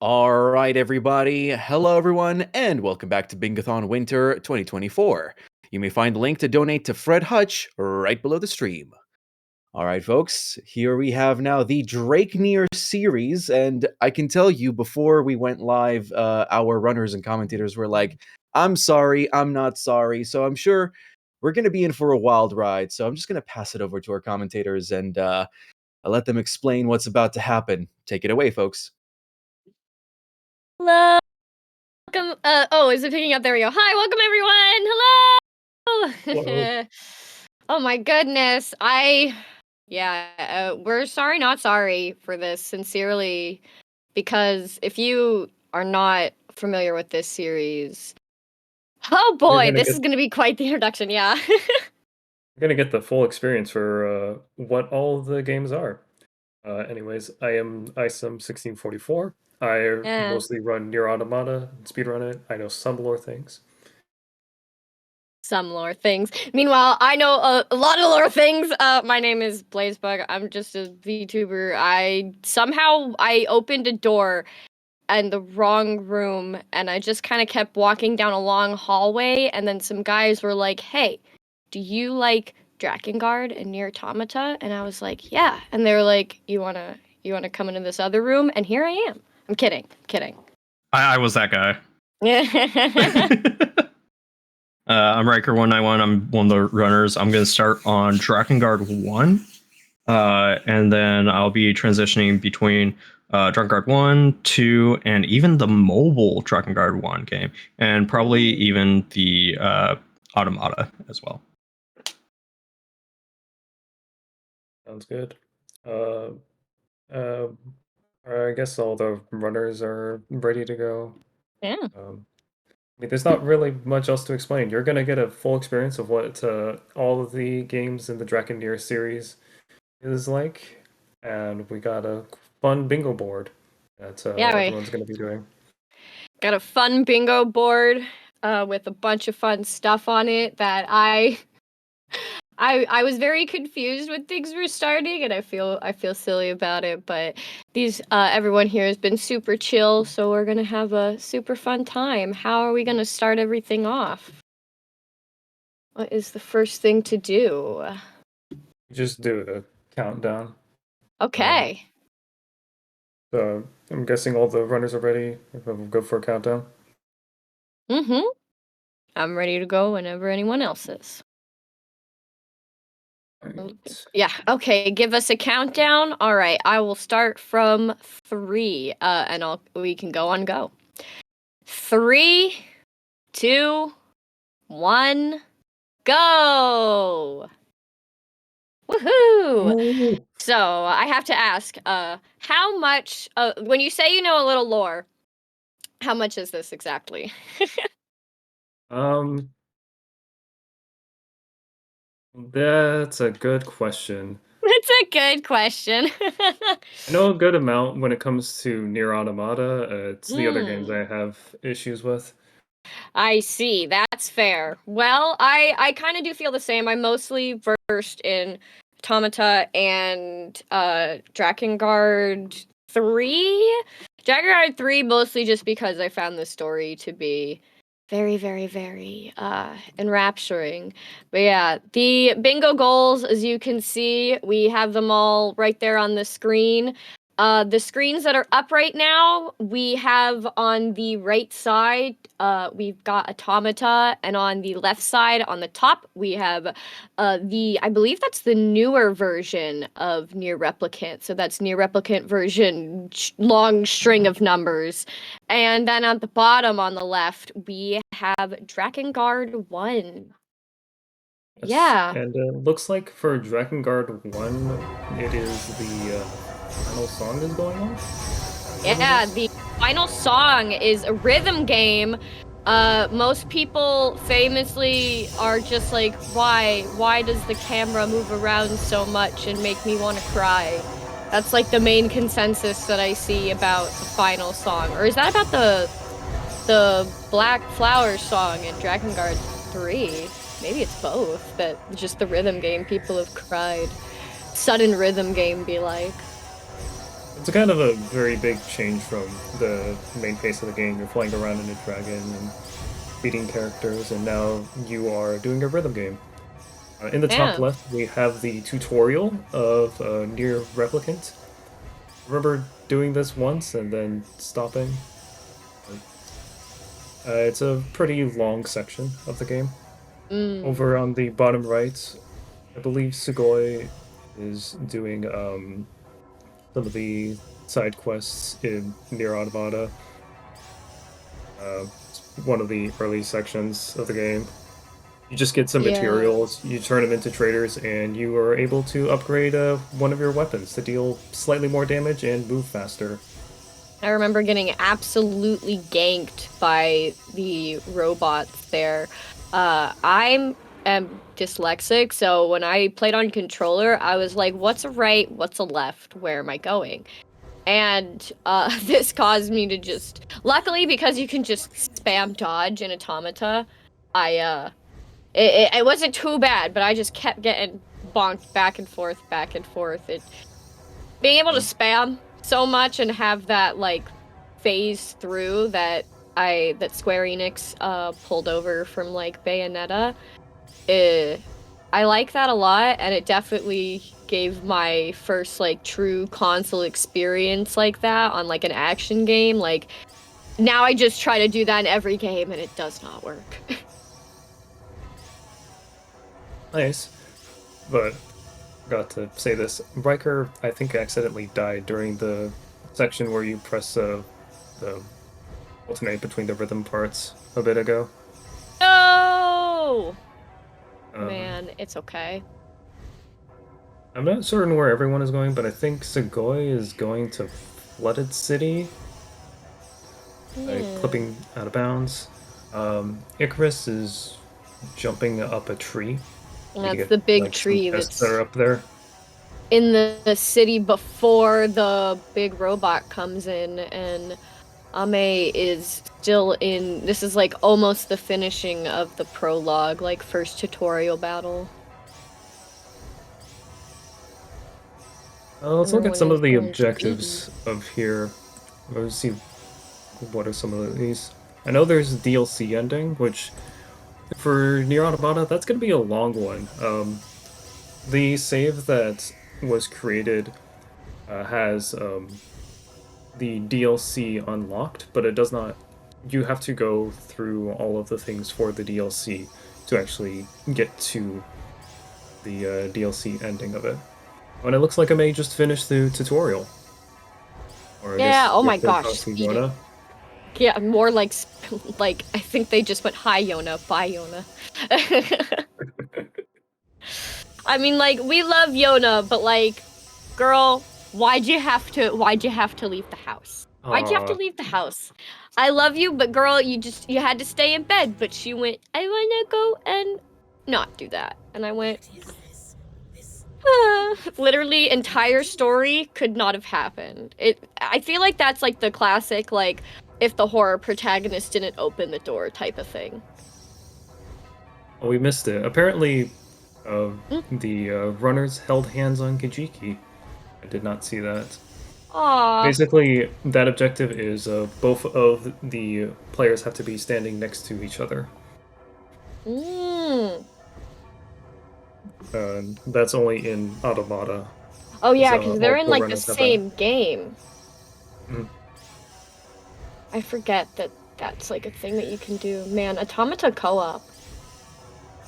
All right, everybody. Hello, everyone, and welcome back to Bingothon Winter 2024. You may find the link to donate to Fred Hutch right below the stream. All right, folks, here we have now the DrakeNieR series, and I can tell you before we went live, our runners and commentators were like, I'm sorry, I'm not sorry, so I'm sure we're going to be in for a wild ride, so I'm just going to pass it over to our commentators and I'll let them explain what's about to happen. Take it away, folks. Hello. Welcome. Is it picking up? There we go. Hi, welcome everyone. Hello. Oh my goodness. We're sorry, not sorry for this, sincerely, because if you are not familiar with this series, oh boy, this is going to be quite the introduction. Yeah. You're going to get the full experience for what all the games are. Anyways, I am Isum1644. I mostly run NieR Automata and speedrun it. I know some lore things. Meanwhile, I know a lot of lore things. My name is Blazebug. I'm just a VTuber. I opened a door in the wrong room, and I just kind of kept walking down a long hallway, and then some guys were like, hey, do you like Drakengard and NieR Automata? And I was like, yeah. And they were like, you wanna come into this other room? And here I am. I'm kidding. I was that guy. I'm Riker191. I'm one of the runners. I'm going to start on Drakengard 1. And then I'll be transitioning between Drakengard 1, 2, and even the mobile Drakengard 1 game. And probably even the Automata as well. Sounds good. I guess all the runners are ready to go. Yeah. There's not really much else to explain. You're going to get a full experience of what all of the games in the DrakeNieR series is like. And we got a fun bingo board that everyone's going to be doing. Got a fun bingo board with a bunch of fun stuff on it that I was very confused when things were starting, and I feel silly about it, but everyone here has been super chill, so we're gonna have a super fun time. How are we gonna start everything off? What is the first thing to do? Just do the countdown. Okay. So I'm guessing all the runners are ready. We'll go for a countdown. I'm ready to go whenever anyone else is. Right. Yeah, okay, give us a countdown. All right, I will start from 3, and we can go on go. 3, 2, 1, go! Woohoo! So, I have to ask, how much, when you say you know a little lore, how much is this exactly? That's a good question. That's a good question. I know a good amount when it comes to NieR Automata. It's the other games I have issues with. I see. That's fair. Well, I kind of do feel the same. I'm mostly versed in Automata and Drakengard 3. Drakengard 3 mostly just because I found the story to be very, very, very enrapturing. But yeah, the bingo goals, as you can see, we have them all right there on the screen. The screens that are up right now, we have on the right side, we've got Automata, and on the left side, on the top, we have I believe that's the newer version of NieR Replicant. So that's NieR Replicant version, long string of numbers. And then at the bottom on the left, we have Drakengard 1. Yes. Yeah. And it looks like for Drakengard 1, it is the final song is going on? Yeah, the final song is a rhythm game. Most people famously are just like, why does the camera move around so much and make me want to cry? That's like the main consensus that I see about the final song. Or is that about the Black Flower song in Drakengard 3? Maybe it's both, but just the rhythm game, people have cried. Sudden rhythm game be like. It's a kind of a very big change from the main pace of the game. You're flying around in a dragon and beating characters, and now you are doing a rhythm game. In the top Yeah. left, we have the tutorial of NieR Replicant. Remember doing this once and then stopping? It's a pretty long section of the game. Mm. Over on the bottom right, I believe Sugoi is doing some of the side quests in NieR Automata. It's one of the early sections of the game. You just get some Yeah. materials, you turn them into traders, and you are able to upgrade one of your weapons to deal slightly more damage and move faster. I remember getting absolutely ganked by the robots there. I'm dyslexic, so when I played on controller, I was like, what's a right, what's a left, where am I going? And this caused me to just... Luckily, because you can just spam dodge in Automata, it wasn't too bad, but I just kept getting bonked back and forth, back and forth. Being able to spam so much and have that, like, phase through that Square Enix pulled over from, like, Bayonetta, I like that a lot, and it definitely gave my first, like, true console experience like that on, like, an action game. Like, now I just try to do that in every game, and it does not work. Nice. But, forgot to say this. Riker, I think, accidentally died during the section where you press the alternate between the rhythm parts a bit ago. No! Um, Man, it's okay. I'm not certain where everyone is going, but I think Sugoi is going to Flooded City, like Yeah. clipping out of bounds. Icarus is jumping up a tree. And to that's get, the big like, some tree chests that's that are up there. in the city before the big robot comes in, and Ameiii is still in... This is, like, almost the finishing of the prologue, like, first tutorial battle. Let's look at Everyone some is of the going to objectives of here. Let's see what are some of these. I know there's DLC ending, which for NieR Automata, that's going to be a long one. The save that was created has the DLC unlocked, but it does not. You have to go through all of the things for the DLC to actually get to the DLC ending of it. And it looks like I may just finish the tutorial. Or I Yeah, guess oh you my have to talk gosh, to speed it. Yona. Yeah, more like, like, I think they just went, hi, Yona, bye, Yona. I mean, like, we love Yona, but, like, girl, why'd you have to leave the house? Why'd you have to Aw. leave the house? I love you, but girl, you had to stay in bed. But she went, I wanna go and not do that. And I went, literally, entire story could not have happened. I feel like that's, like, the classic, like, if the horror protagonist didn't open the door type of thing. Oh, we missed it. Apparently, Mm. the runners held hands on Kijiki. I did not see that. Aww. Basically, that objective is both of the players have to be standing next to each other. Mm. That's only in Automata. Oh yeah, So, because all they're in, four like, the runners have that. same game. Mhm. I forget that that's, like, a thing that you can do. Man, Automata co-op.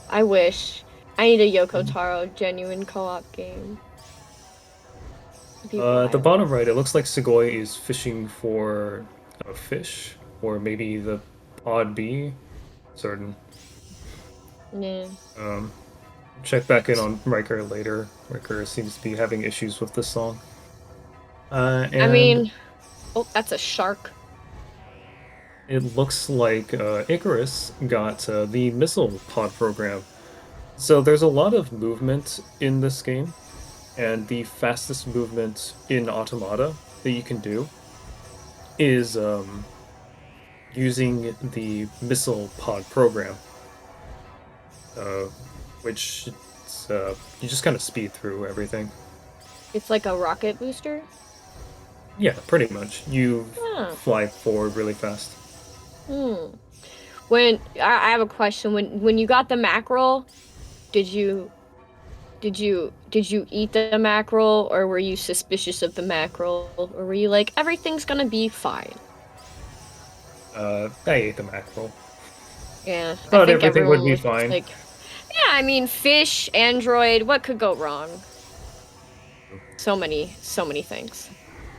I wish. I need a Yoko Taro genuine co-op game. It'd be At the wild. bottom right, it looks like Sugoi is fishing for a fish, or maybe the Pod B. Certain. Yeah. Check back in on Riker later. Riker seems to be having issues with this song. And I mean, oh, that's a shark. it looks like Icarus got the missile pod program. So there's a lot of movement in this game, and the fastest movement in Automata that you can do is using the missile pod program, which you just kind of speed through everything. It's like a rocket booster. Yeah, pretty much. You Huh. fly forward really fast. When I have a question, when you got the mackerel, did you eat the mackerel, or were you suspicious of the mackerel, or were you like everything's gonna be fine? I ate the mackerel. Yeah, I Thought think everything would everyone be was just fine. like, yeah, I mean, fish, android, what could go wrong? So many things.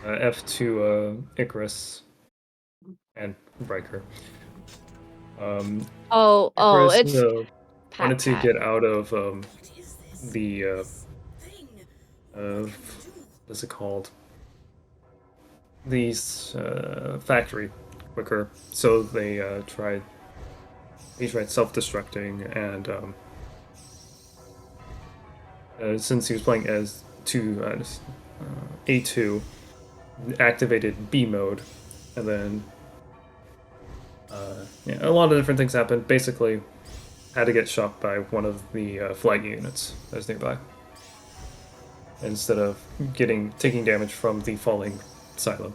F2 Icarus and Riker. Oh, Icarus it's wanted Pat to Pat. get out of the what's it called? These factory quicker. So they tried. He tried self-destructing, and since he was playing as A2, activated B mode, and then yeah, a lot of different things happened. Basically, had to get shot by one of the flight units that was nearby, instead of taking damage from the falling silo.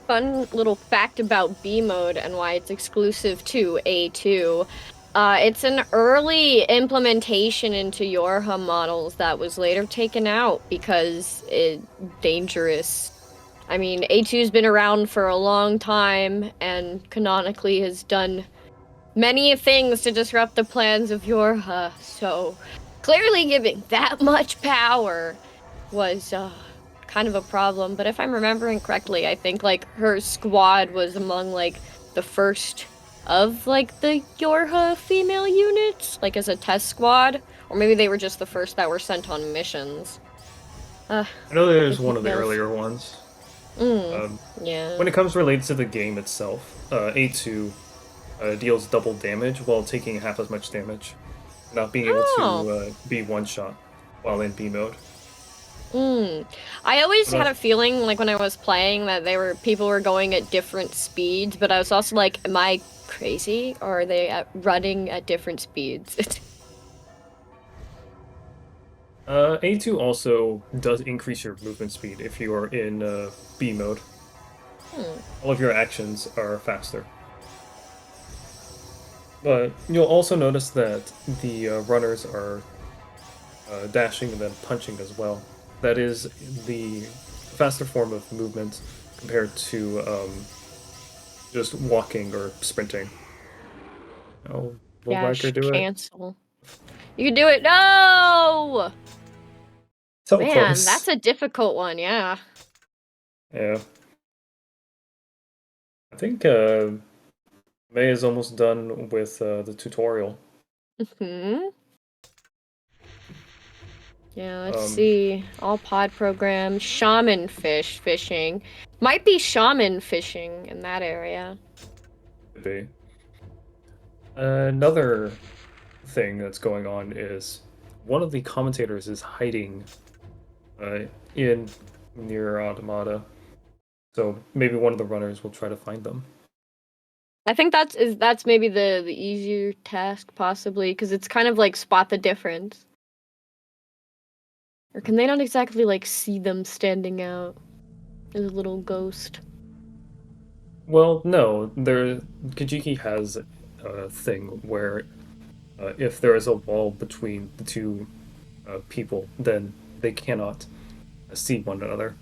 Fun little fact about B mode and why it's exclusive to A2. It's an early implementation into Yorha models that was later taken out because it's dangerous. I mean, A2's been around for a long time and canonically has done many things to disrupt the plans of Yorha, so clearly giving that much power was kind of a problem. But if I'm remembering correctly, I think like her squad was among like the first of like the Yorha female units, like as a test squad, or maybe they were just the first that were sent on missions. I know there's It one of the feels. earlier ones. Yeah. When it comes related to the game itself, A2 deals double damage while taking half as much damage, not being able Oh. to be one shot while in B mode. I always But, had a feeling like when I was playing that people were going at different speeds, but I was also like, am I crazy, or are they running at different speeds? A2 also does increase your movement speed if you are in B mode. All of your actions are faster. But you'll also notice that the runners are dashing and then punching as well. That is the faster form of movement compared to just walking or sprinting. Oh, will Riker Dash do it? cancel. You can do it. No! So Man, close. that's a difficult one, yeah. Yeah. I think May is almost done with the tutorial. Hmm. Yeah, let's Um, see. All pod programs, shaman fishing. Might be shaman fishing in that area. could be. Another thing that's going on is one of the commentators is hiding uh, in near Automata. So maybe one of the runners will try to find them. I think that's maybe the easier task possibly, because it's kind of like spot the difference. Or can they not exactly like see them standing out as a little ghost? Well, no, Kajiki has a thing where if there is a wall between the two people, then they cannot see one another.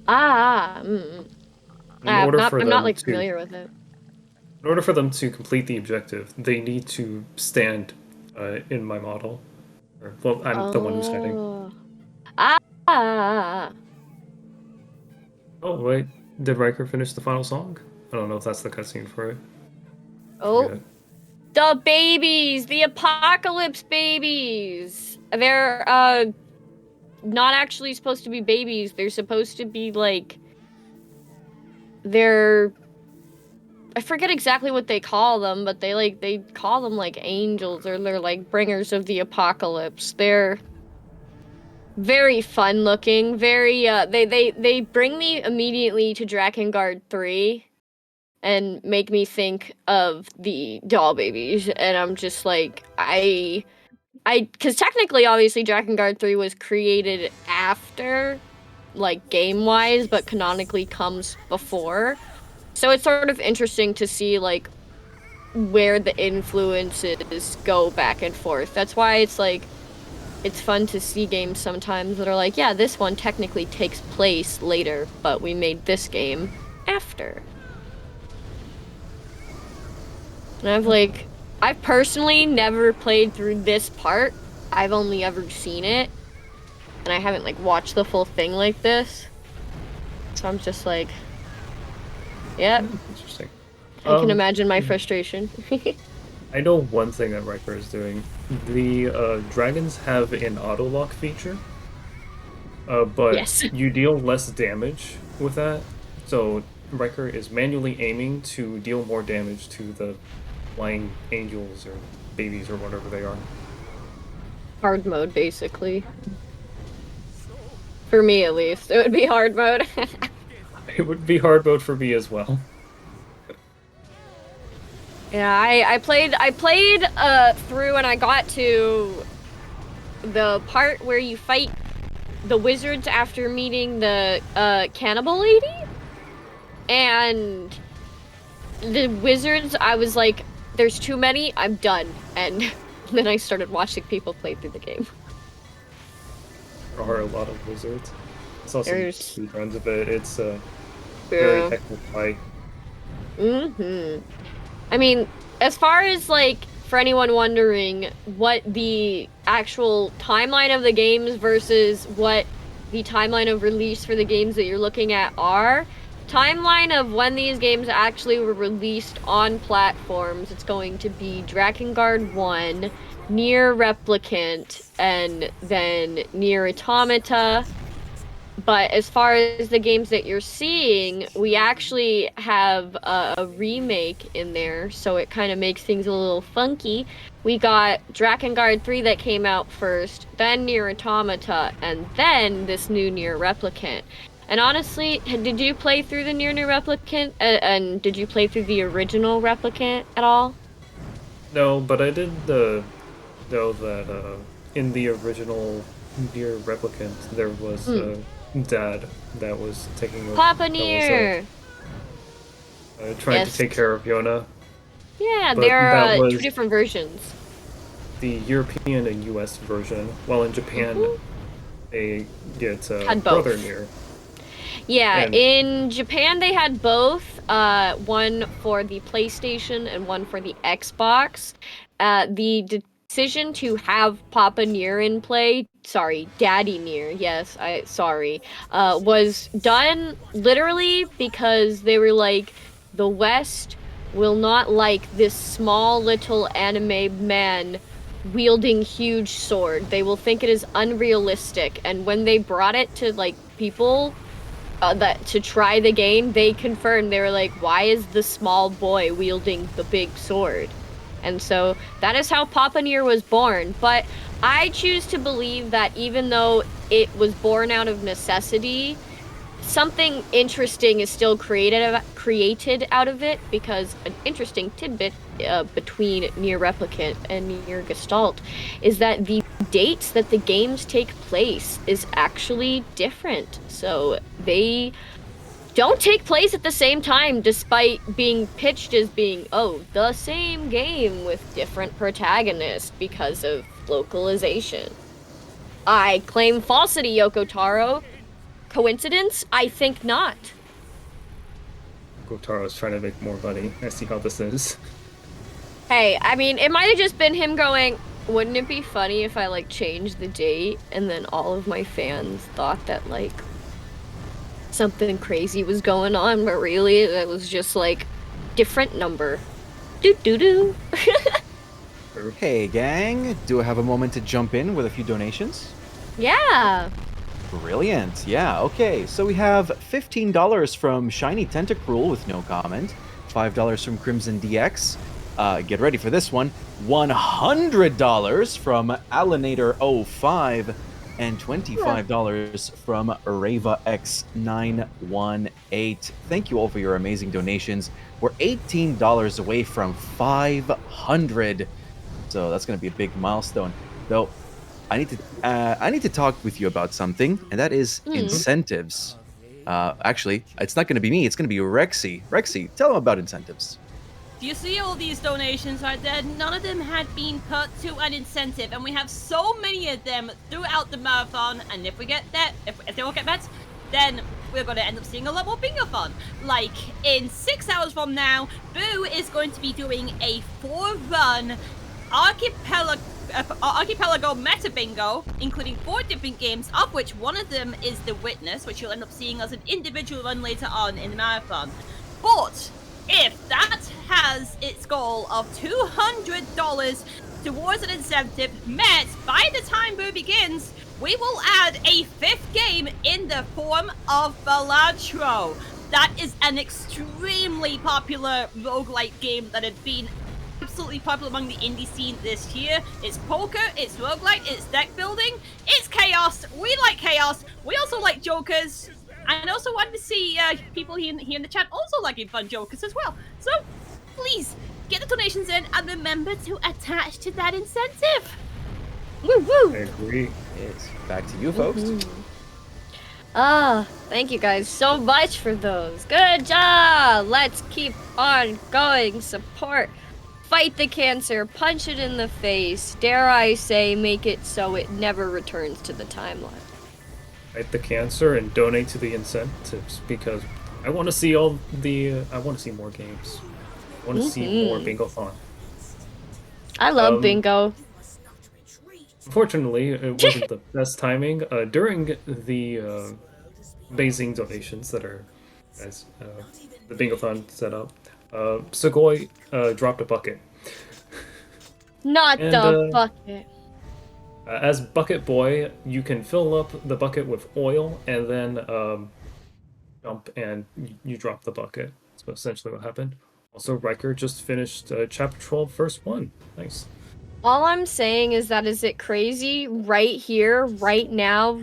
Ah, mm. In order for I'm not them like to familiar with it. In order for them to complete the objective, they need to stand in my model. Well, I'm the one who's hiding. Oh. Ah. Oh, wait. Did Riker finish the final song? I don't know if that's the cutscene for it. Oh. Forget. The babies, the apocalypse babies. They're not actually supposed to be babies. They're supposed to be like they're I forget exactly what they call them, but they call them like angels, or they're like bringers of the apocalypse. They're very fun looking, very they bring me immediately to Drakengard 3 and make me think of the doll babies, and I'm just like because technically obviously Drakengard 3 was created after like game-wise, but canonically comes before. So it's sort of interesting to see like where the influences go back and forth. That's why it's like it's fun to see games sometimes that are like, yeah, this one technically takes place later, but we made this game after. And I've personally never played through this part. I've only ever seen it. And I haven't, like, watched the full thing like this. So I'm just like, yeah. Interesting. I can imagine my frustration. I know one thing that Riker is doing. The dragons have an auto-lock feature. But Yes. you deal less damage with that. So Riker is manually aiming to deal more damage to the flying angels or babies or whatever they are. Hard mode, basically. For me, at least. It would be hard mode. It would be hard mode for me as well. Yeah, I played through and I got to the part where you fight the wizards after meeting the cannibal lady. And the wizards, I was like, there's too many, I'm done. And then I started watching people play through the game. There are a lot of wizards. I saw some There's- speedruns of it. It's a very Yeah. hectic fight. I mean, as far as like for anyone wondering what the actual timeline of the games versus what the timeline of release for the games that you're looking at are, timeline of when these games actually were released on platforms, it's going to be Drakengard 1, NieR Replicant, and then NieR Automata. But as far as the games that you're seeing, we actually have a remake in there, so it kind of makes things a little funky. We got Drakengard 3 that came out first, then NieR Automata, and then this new NieR Replicant. And honestly, did you play through the NieR Replicant? And did you play through the original Replicant at all? No, but I did know that in the original NieR Replicant there was a dad that was taking over. Papa that was, NieR! trying Yes. to take care of Yona. Yeah, but there that are was- two different versions. The European and US version, while in Japan they get Had both. Brother NieR. Yeah, And- in Japan they had both, one for the PlayStation and one for the Xbox. The decision to have Papa NieR in play, sorry, Daddy NieR, yes, was done literally because they were like, the West will not like this small little anime man wielding huge sword. They will think it is unrealistic, and when they brought it to like people that to try the game, they confirmed, they were like, why is the small boy wielding the big sword? And so that is how Papa NieR was born. But I choose to believe that even though it was born out of necessity, something interesting is still created out of it, because an interesting tidbit between NieR Replicant and NieR Gestalt is that the dates that the games take place is actually different. So they don't take place at the same time, despite being pitched as being, oh, the same game with different protagonists because of localization. I claim falsity, Yoko Taro. Coincidence? I think not. Gotaro's trying to make more money. I see how this is. Hey, I mean, it might have just been him going, wouldn't it be funny if I, like, changed the date and then all of my fans thought that, like, something crazy was going on, but really it was just, like, different number. Doo-doo-doo. Hey, gang. Do I have a moment to jump in with a few donations? Yeah. Brilliant. Yeah, okay. So we have $15 from Shiny Tentacruel with no comment, $5 from Crimson DX. Get ready for this one. $100 from Alanator05 and $25 from Rava X918. Thank you all for your amazing donations. We're $18 away from 500. So that's going to be a big milestone. Though I need to talk with you about something, and that is incentives. Actually, it's not going to be me. It's going to be Rexy. Rexy, tell them about incentives. Do you see all these donations right there? None of them had been put to an incentive, and we have so many of them throughout the marathon. And if we get that, if they all get met, then we're going to end up seeing a lot more Bingothon. Like in 6 hours from now, Boo is going to be doing a 4-run archipelago meta bingo, including 4 different games, of which one of them is The Witness, which you'll end up seeing as an individual run later on in the marathon. But if that has its goal of $200 towards an incentive met by the time Boo begins, we will add a 5th game in the form of Balatro. That is an extremely popular roguelike game that had been absolutely popular among the indie scene this year. It's poker, it's roguelike, it's deck building, it's chaos. We like chaos. We also like jokers. And also wanted to see people here in the chat also liking fun jokers as well. So please get the donations in and remember to attach to that incentive. Woo woo! I agree. Yes. Back to you, folks. Thank you guys so much for those. Good job! Let's keep on going. Support. Fight the cancer. Punch it in the face. Dare I say, make it so it never returns to the timeline. Fight the cancer and donate to the incentives because I want to see I want to see more games. I want to see more Bingothon. I love bingo. Unfortunately, it wasn't the best timing. During the amazing donations that are as the Bingothon set up, Sugoi dropped a bucket. Not the bucket. As Bucket Boy, you can fill up the bucket with oil and then jump and you drop the bucket. That's essentially what happened. Also, Riker just finished Chapter 12, First 1. Nice. All I'm saying is that is it crazy right here, right now,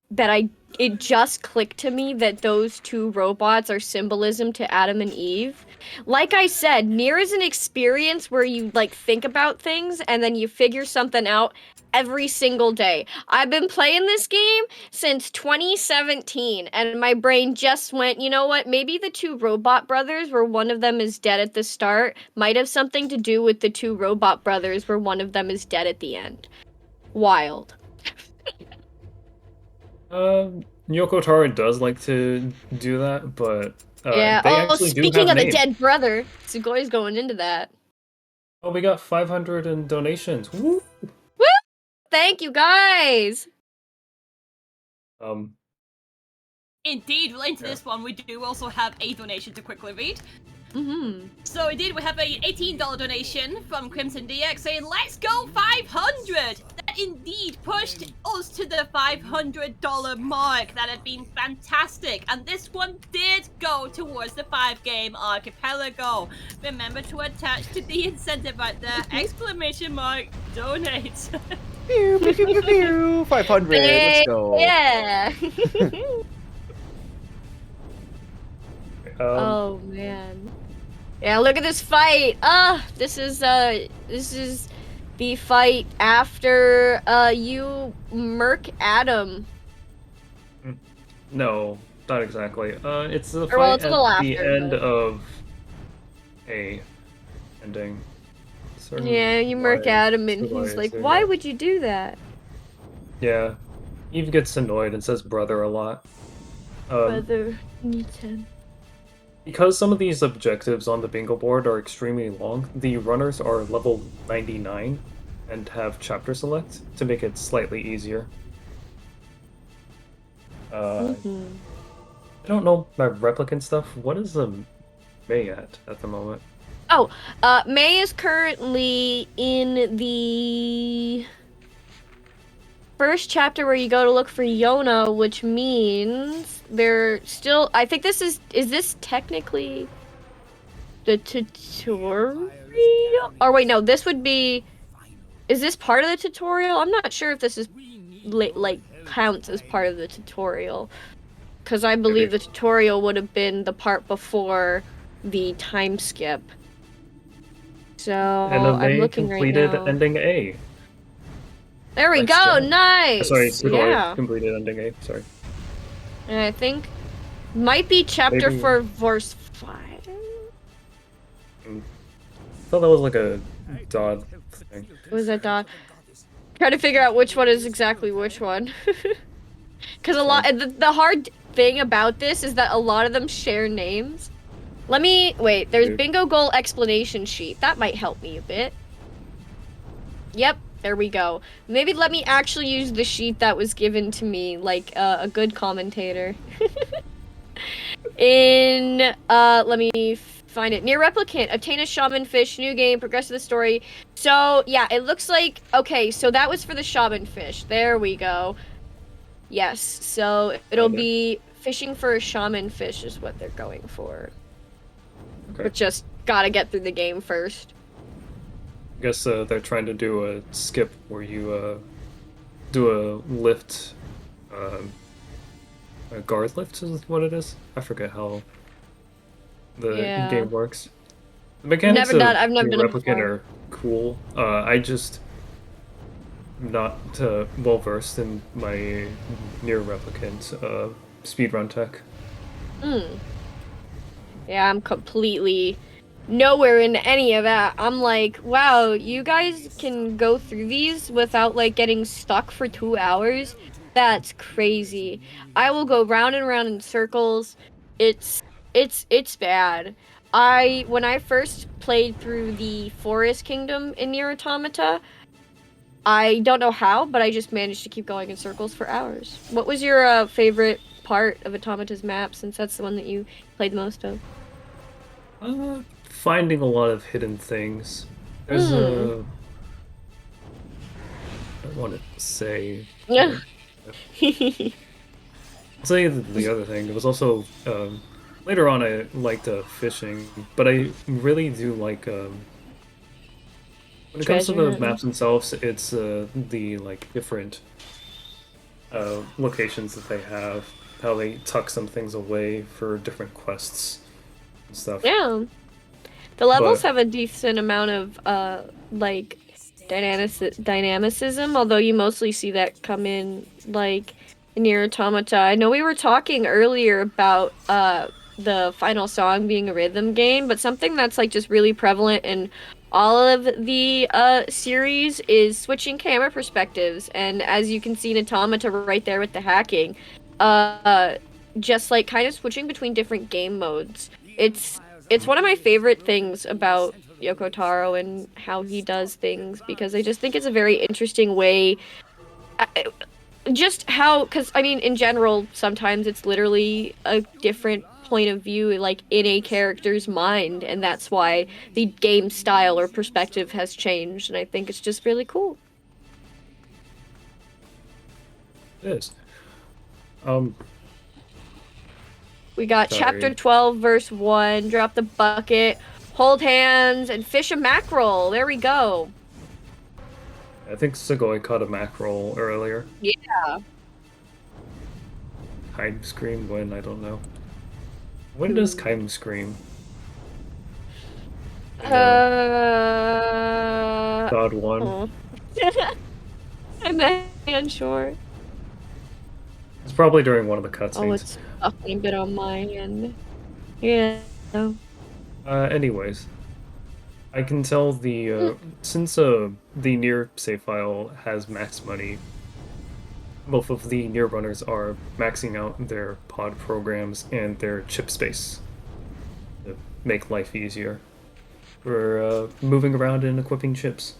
that it just clicked to me that those 2 robots are symbolism to Adam and Eve. Like I said, NieR is an experience where you like think about things and then you figure something out every single day. I've been playing this game since 2017 and my brain just went, you know what, maybe the 2 robot brothers where one of them is dead at the start might have something to do with the 2 robot brothers where one of them is dead at the end. Wild. Yoko Taro does like to do that, but yeah. they actually do speaking have of names. the dead brother, Sugoi's going into that. Oh, we got 500 in donations. Woo! Woo! Thank you guys. Indeed, relating to this one, we do also have a donation to quickly read. So indeed, we have a $18 donation from Crimson DX saying, "Let's go 500!" That indeed pushed us to the $500 mark. That had been fantastic. And this one did go towards the 5-game archipelago. Remember to attach to the incentive right there. Exclamation mark, donate. Pew, pew, pew, pew, pew. 500. Let's go. Yeah. Oh man. Yeah, look at this fight. This is the fight after you murk Adam. No, not exactly. It's the Or, well, fight it's a little at the after, end but- of a ending. Yeah, you murk Adam and he's like, "Why would you do that?" Yeah. Eve gets annoyed and says brother a lot. Brother needs him. Because some of these objectives on the bingo board are extremely long, the runners are level 99 and have chapter select to make it slightly easier. I don't know my replicant stuff. What is May at the moment? Oh, May is currently in the first chapter where you go to look for Yona, which means they're still. I think this is this technically the tutorial? Or wait, no, this would be. Is this part of the tutorial? I'm not sure if this is like counts as part of the tutorial, because I believe the tutorial would have been the part before the time skip. So And I'm May looking right completed now. ending A. There we Nice go. job. Nice. Sorry, Sugoi Yeah. completed ending A. Sorry. And I think might be chapter Maybe- for verse 5. I thought that was like a dot thing. Was that dot? Trying to figure out which one is exactly which one. Because a lot, the hard thing about this is that a lot of them share names. Let me, wait, there's Dude. bingo goal explanation sheet. That might help me a bit. Yep, there we go. Maybe let me actually use the sheet that was given to me, like a good commentator. Let me find it. Near replicant, obtain a shaman fish, new game, progress to the story. So, yeah, it looks like, okay, so that was for the shaman fish. There we go. Yes, so it'll Okay. be fishing for a shaman fish is what they're going for. Okay. But just gotta get through the game first. I guess they're trying to do a skip where you do a lift, a guard lift is what it is. I forget how the Yeah. game works. The mechanics I've never of done it replicant before. are cool. I just not well versed in my near replicant speedrun tech. Yeah, I'm completely nowhere in any of that. I'm like, wow, you guys can go through these without like getting stuck for 2 hours? That's crazy. I will go round and round in circles. It's bad. When I first played through the Forest Kingdom in Nier Automata, I don't know how, but I just managed to keep going in circles for hours. What was your favorite part of Automata's map, since that's the one that you played the most of? Finding a lot of hidden things. There's a. I don't want to say. Yeah. I'll say the other thing. It was also later on. I liked fishing, but I really do like when it comes to the Treasure maps themselves. It's the like different locations that they have, how they tuck some things away for different quests and stuff. Yeah. The levels But- have a decent amount of like dynamicism, although you mostly see that come in like Nier Automata. I know we were talking earlier about the final song being a rhythm game, but something that's like just really prevalent in all of the series is switching camera perspectives, and as you can see in Automata right there with the hacking, just like kind of switching between different game modes. It's one of my favorite things about Yoko Taro and how he does things, because I just think it's a very interesting way. Just how, because I mean, in general, sometimes it's literally a different point of view, like in a character's mind, and that's why the game style or perspective has changed, and I think it's just really cool. It is. We got Sorry. chapter 12, verse 1, drop the bucket, hold hands, and fish a mackerel. There we go. I think Sugoi caught a mackerel earlier. Yeah. Kaim scream when? I don't know. When does Kaim scream? God one. Oh. I'm unsure. It's probably during one of the cutscenes. Oh, it's fucking bit on my end. Yeah. Anyways, I can tell the since the Nier save file has max money, both of the Nier runners are maxing out their pod programs and their chip space to make life easier for moving around and equipping chips.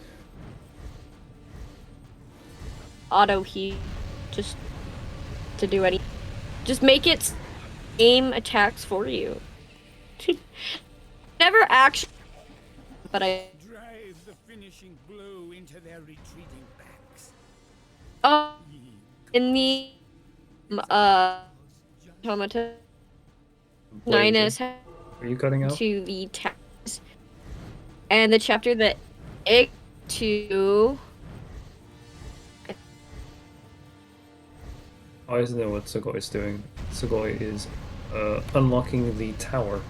Auto heat, just to do any, just make it aim attacks for you. Never actually, but I. Drive the finishing blow into their retreating backs. Oh, in the Automata 9S Are you cutting out? to the tags, and the chapter that it to. I always know what Sugoi is doing. Sugoi is unlocking the tower.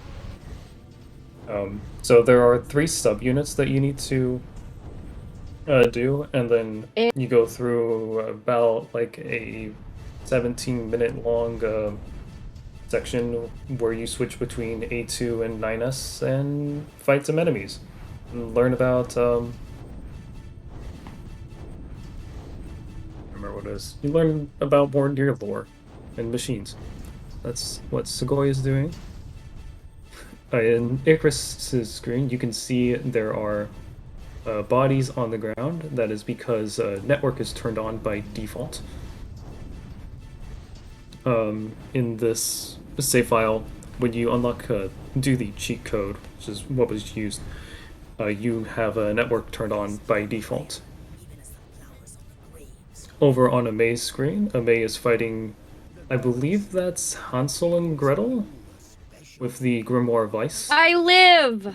So there are 3 subunits that you need to do, and then you go through about like a 17-minute long section where you switch between A2 and 9S and fight some enemies. And learn about remember what it is. You learn about more near lore and machines. That's what Sugoi is doing. In Icarus's screen, you can see there are bodies on the ground. That is because network is turned on by default. In this save file, when you unlock do the cheat code, which is what was used, you have a network turned on by default. Over on Ameii's screen, Ameiii is fighting, I believe that's Hansel and Gretel with the Grimoire Vice. I live!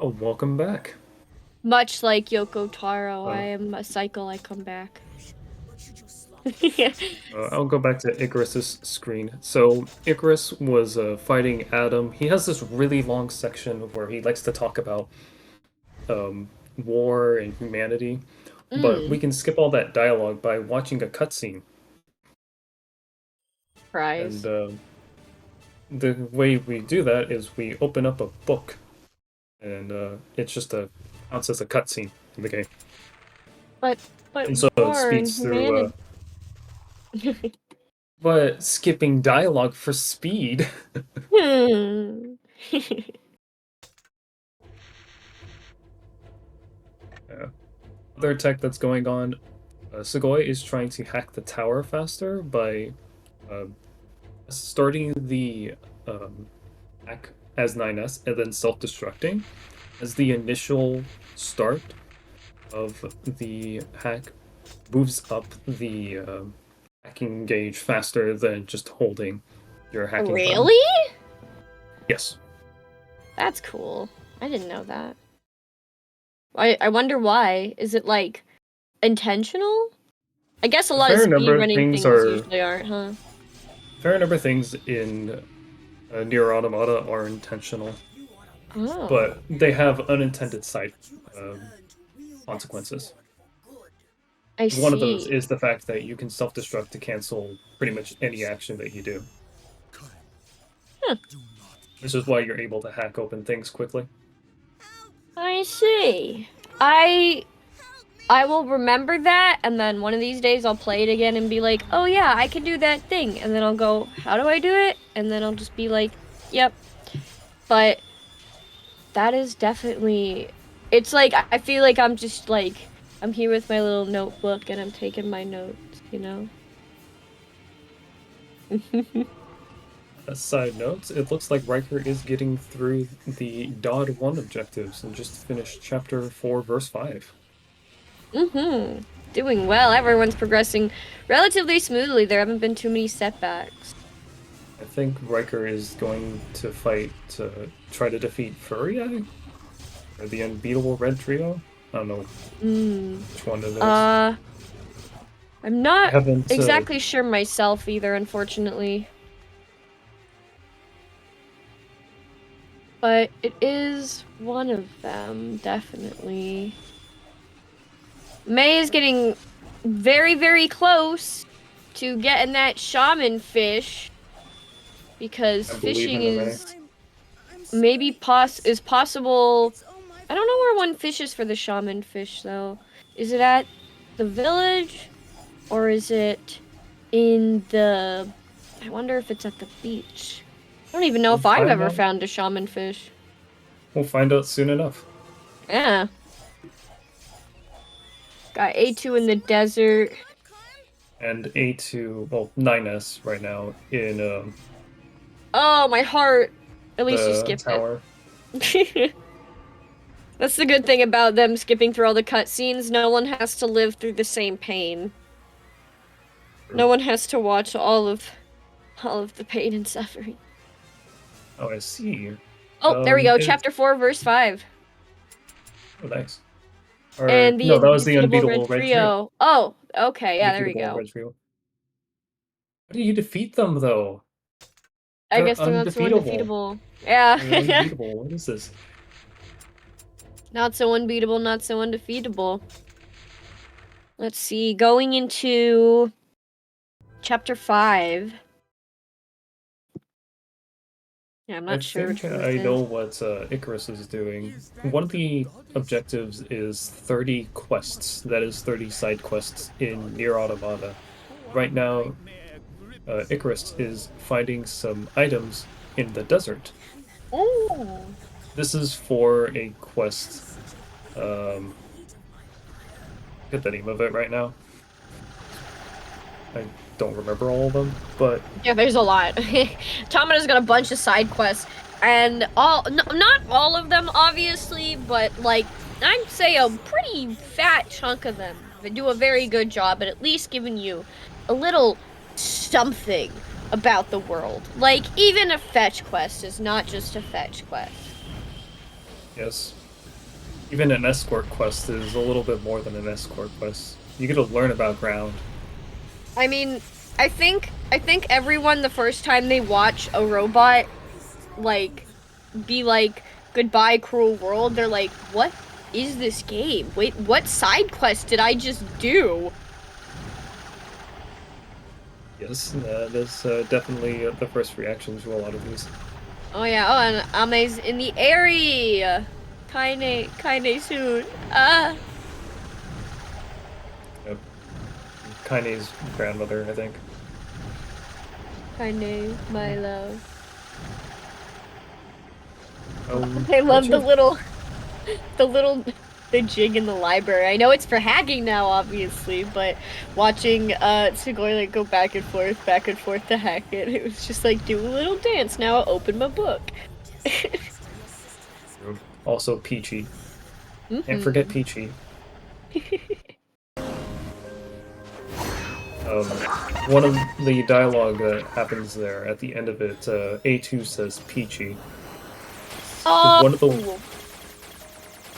Oh, welcome back. Much like Yoko Taro, I am a cycle, I come back. I'll go back to Icarus's screen. So Icarus was fighting Adam. He has this really long section where he likes to talk about war and humanity, but we can skip all that dialogue by watching a cutscene. Prize. And the way we do that is we open up a book, and it's just counts as a cutscene in the game. But and so it speeds through. But skipping dialogue for speed. Other tech that's going on, Sugoi is trying to hack the tower faster by starting the hack as 9S and then self-destructing as the initial start of the hack moves up the hacking gauge faster than just holding your hacking button. Really? Yes. That's cool. I didn't know that. I wonder why. Is it like intentional? I guess a lot of speedrunning things usually aren't, huh? Fair number of things in NieR Automata are intentional. Oh. But they have unintended side consequences. I see. One of those is the fact that you can self-destruct to cancel pretty much any action that you do. Huh. This is why you're able to hack open things quickly. I see. I will remember that, and then one of these days I'll play it again and be like, oh yeah, I can do that thing. And then I'll go, how do I do it? And then I'll just be like, yep. But that is definitely... It's like, I feel like I'm just like... I'm here with my little notebook and I'm taking my notes, you know? A side note, it looks like Riker is getting through the DOD 1 objectives and just finished chapter 4, verse 5. Doing well. Everyone's progressing relatively smoothly. There haven't been too many setbacks. I think Riker is going to fight to try to defeat Furia? Or the unbeatable Red Trio? I don't know which one it is. I'm not exactly sure myself either, unfortunately. But it is one of them, definitely. May is getting very, very close to getting that shaman fish. Because fishing is maybe possible. I don't know where one fishes for the shaman fish, though. Is it at the village? Or is it in the... I wonder if it's at the beach. I don't even know if I've ever found a shaman fish. We'll find out soon enough. Yeah. Got A2 in the desert. And A2, well, 9S right now in... oh, my heart. At least you skipped tower. It. That's the good thing about them skipping through all the cutscenes. No one has to live through the same pain. No one has to watch all of the pain and suffering. Oh, I see. Oh, there we go. Chapter 4, verse 5. Oh, thanks. And the no, that was the unbeatable Red Trio. Oh, okay. Yeah, there we go. Red Trio. How do you defeat them, though? I guess they're not so undefeatable. Yeah. They're undefeatable. What is this? Not so unbeatable, not so undefeatable. Let's see, going into chapter 5. Yeah, I'm not sure which one I this know is. what Icarus is doing. One of the objectives is 30 quests. That is 30 side quests in Near Automata. Right now, Icarus is finding some items in the desert. Oh. This is for a quest. Get the name of it right now. I don't remember all of them, but Yeah, there's a lot. Tamada's got a bunch of side quests, and not all of them, obviously, but like I'd say a pretty fat chunk of them. They do a very good job at least giving you a little something about the world. Like even a fetch quest is not just a fetch quest. yes. Even an escort quest is a little bit more than an escort quest. You get to learn about ground. I mean, I think everyone the first time they watch a robot like be like goodbye cruel world, they're like, what is this game? Wait, what side quest did I just do? Yes, that is definitely the first reaction to a lot of these. Oh yeah, oh, and Ameii's in the area. Kinda soon. Yep. Kaine's grandmother, I think. Kinda, my love. I I love the jig in the library. I know it's for hacking now, obviously, but watching tsugoiichan go back and forth to hack it, it was just like, do a little dance. Now I'll open my book. Also Peachy. Mhm. Can't forget Peachy. One of the dialogue that happens there at the end of it, A2 says Peachy. Oh, One of the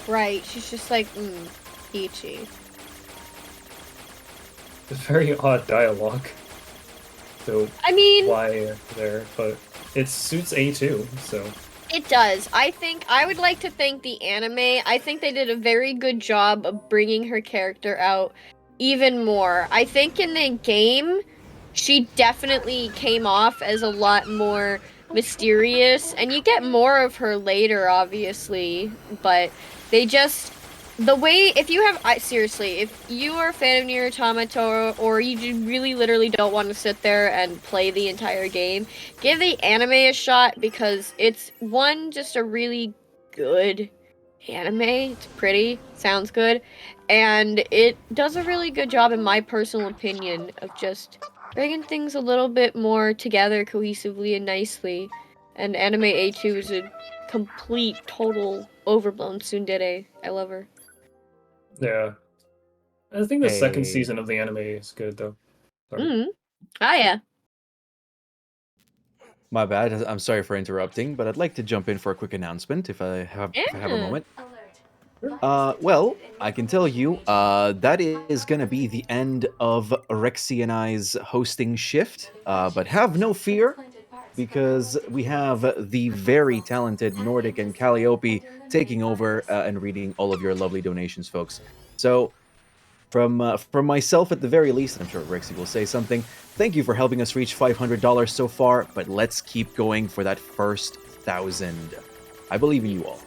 right. She's just like, peachy. It's very odd dialogue. So I mean, why there? But it suits A2, so. it does. I would like to thank the anime. I think they did a very good job of bringing her character out even more. I think in the game, she definitely came off as a lot more mysterious, and you get more of her later, obviously, but they just the way if you have seriously, if you are a fan of Nier Automata or you really literally don't want to sit there and play the entire game, give the anime a shot because it's just a really good anime. It's pretty, sounds good, and it does a really good job in my personal opinion of just bringing things a little bit more together cohesively and nicely. And anime A2 is a complete, total, overblown tsundere. I love her. Yeah. I think the second Hey. season of the anime is good, though. Sorry. Ah, yeah. My bad. I'm sorry for interrupting, but I'd like to jump in for a quick announcement if I have a moment. Well, I can tell you, that is gonna be the end of Rexy and I's hosting shift. But have no fear, because we have the very talented Nordic and Calliope taking over and reading all of your lovely donations, folks. So, from myself at the very least, and I'm sure Rexy will say something. Thank you for helping us reach $500 so far, but let's keep going for that first 1,000. I believe in you all.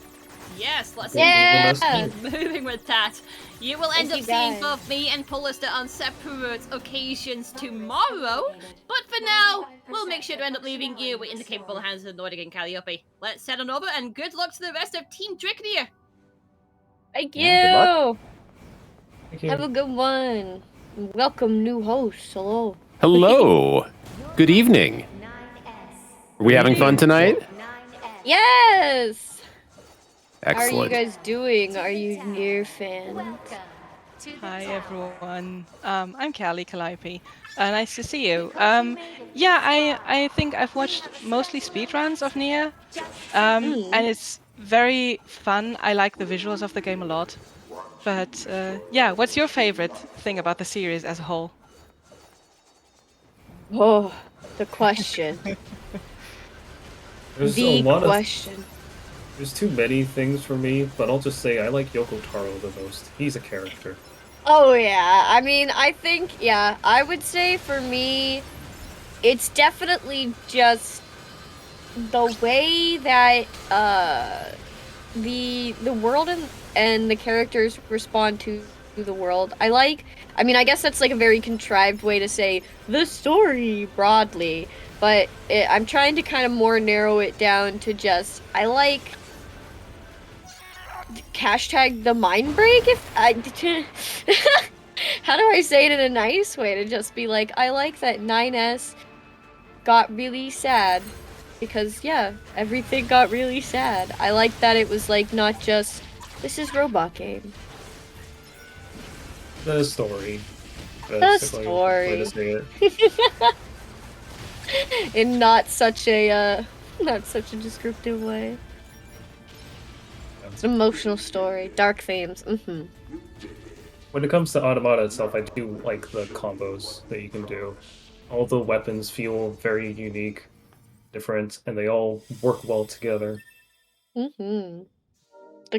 Yes, let's Yeah! keep moving with that. You will end Thank up you, seeing guys. both me and Polyster on separate occasions tomorrow, but for now, we'll make sure to end up leaving you in the capable hands of Nordic and Calliope. Let's head on over, and good luck to the rest of Team DrakeNieR! Thank you! Yeah, good luck. Thank you. Have a good one. Welcome, new hosts. Hello. Hello. Good evening. Are we having fun tonight? Yes! How are you Excellent. guys doing? Are you Nier fans? Hi everyone, I'm Calliope. Nice to see you. Yeah, I think I've watched mostly speedruns of Nier, and it's very fun. I like the visuals of the game a lot. But yeah, what's your favorite thing about the series as a whole? Oh, the question. There's The a lot question. There's too many things for me, but I'll just say I like Yoko Taro the most. He's a character. Oh yeah, I mean, I think, yeah, I would say for me, it's definitely just the way that the world and the characters respond to the world. I mean, I guess that's like a very contrived way to say the story broadly, but I'm trying to kind of more narrow it down to just, I like hashtag the mind break, if I how do I say it in a nice way to just be like, I like that 9S got really sad because yeah, everything got really sad. I like that it was like not just this is robot game. The story. The That's the way to story. say it. In not such a descriptive way. It's an emotional story. Dark themes. When it comes to Automata itself, I do like the combos that you can do. All the weapons feel very unique, different, and they all work well together. The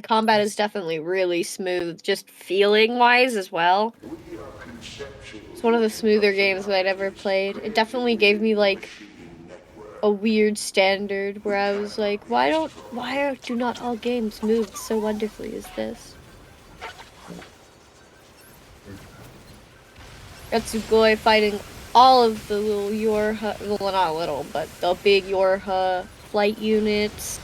combat is definitely really smooth, just feeling-wise as well. It's one of the smoother games that I'd ever played. It definitely gave me like a weird standard where I was like, why do not all games move so wonderfully as this? Got Tsugoi fighting all of the little Yorha, well not little, but the big Yorha flight units.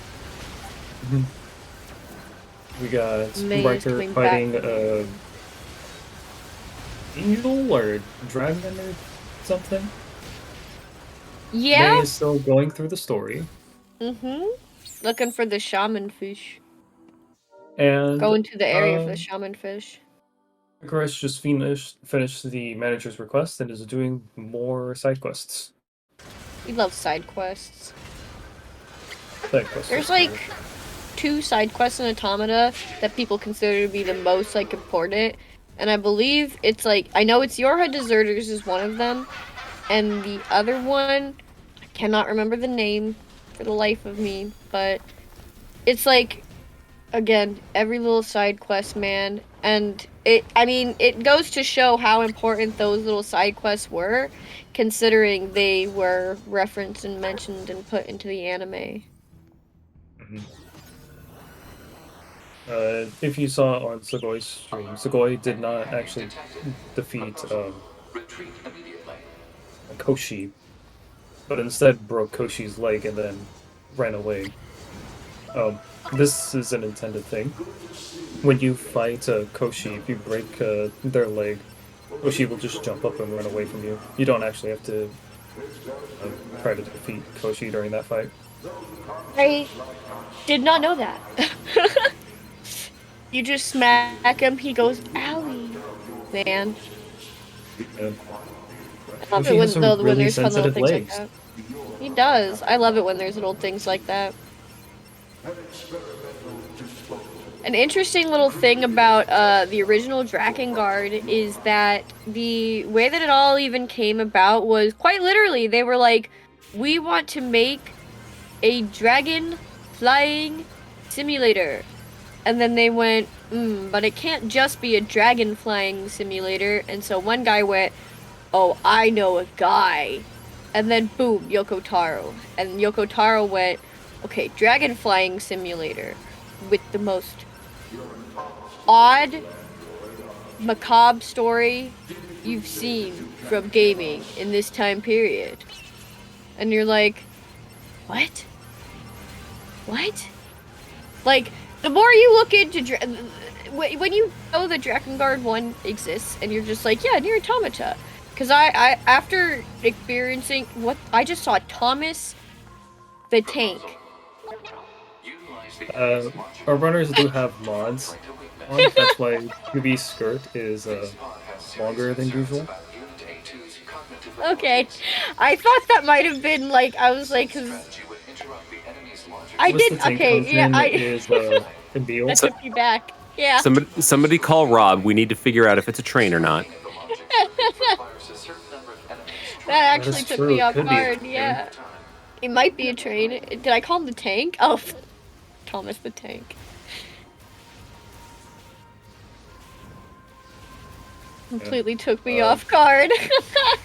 We got Mei is Riker coming fighting back. angel or dragon or something. Yeah. Mei is still going through the story. Looking for the shaman fish. And Going to the area for the shaman fish. Icarus just finished the manager's request and is doing more side quests. We love side quests. Side quests There's are like cool. 2 side quests in Automata that people consider to be the most like important, and I believe it's like, I know it's Yorha Deserters is one of them, and the other one, I cannot remember the name for the life of me, but it's like, again, every little side quest, man, and it goes to show how important those little side quests were, considering they were referenced and mentioned and put into the anime. If you saw on Tsugoi's stream, Tsugoi did not actually defeat Koshi, but instead broke Koshi's leg and then ran away. This is an intended thing. When you fight Koshi, if you break their leg, Koshi will just jump up and run away from you. You don't actually have to try to defeat Koshi during that fight. I did not know that. You just smack him, he goes, owie, man. Yeah. I love it when there's fun little things like that. He does. I love it when there's little things like that. An interesting little thing about the original Drakengard is that the way that it all even came about was quite literally, they were like, we want to make a dragon flying simulator. And then they went, but it can't just be a dragon flying simulator. And so one guy went, oh, I know a guy. And then boom, Yoko Taro. And Yoko Taro went, okay, dragon flying simulator with the most odd, macabre story you've seen from gaming in this time period. And you're like, what? What? Like, the more you look into when you know that Drakengard 1 exists, and you're just like, yeah, NieR Automata. Because I after experiencing what I just saw, Thomas the Tank. Our runners do have mods on, that's why QB's skirt is longer than usual. Okay, I thought that might have been like, I was like, cause I didn't. Okay, yeah, that took me back. Yeah. Somebody call Rob. We need to figure out if it's a train or not. That actually took me off guard. Yeah, it might be a train. Did I call him the Tank? Oh, Thomas the Tank. Completely took me off guard. I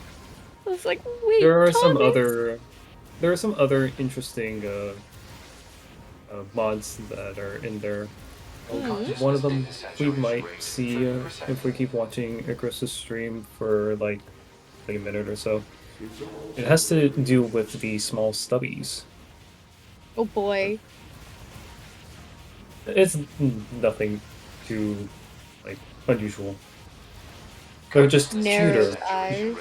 was like, wait, There are Thomas? some other interesting mods that are in there. One of them we might see if we keep watching Icarus' stream for like a minute or so. It has to do with the small stubbies. Oh boy. It's nothing too like unusual. They're just Narrowed cuter. eyes.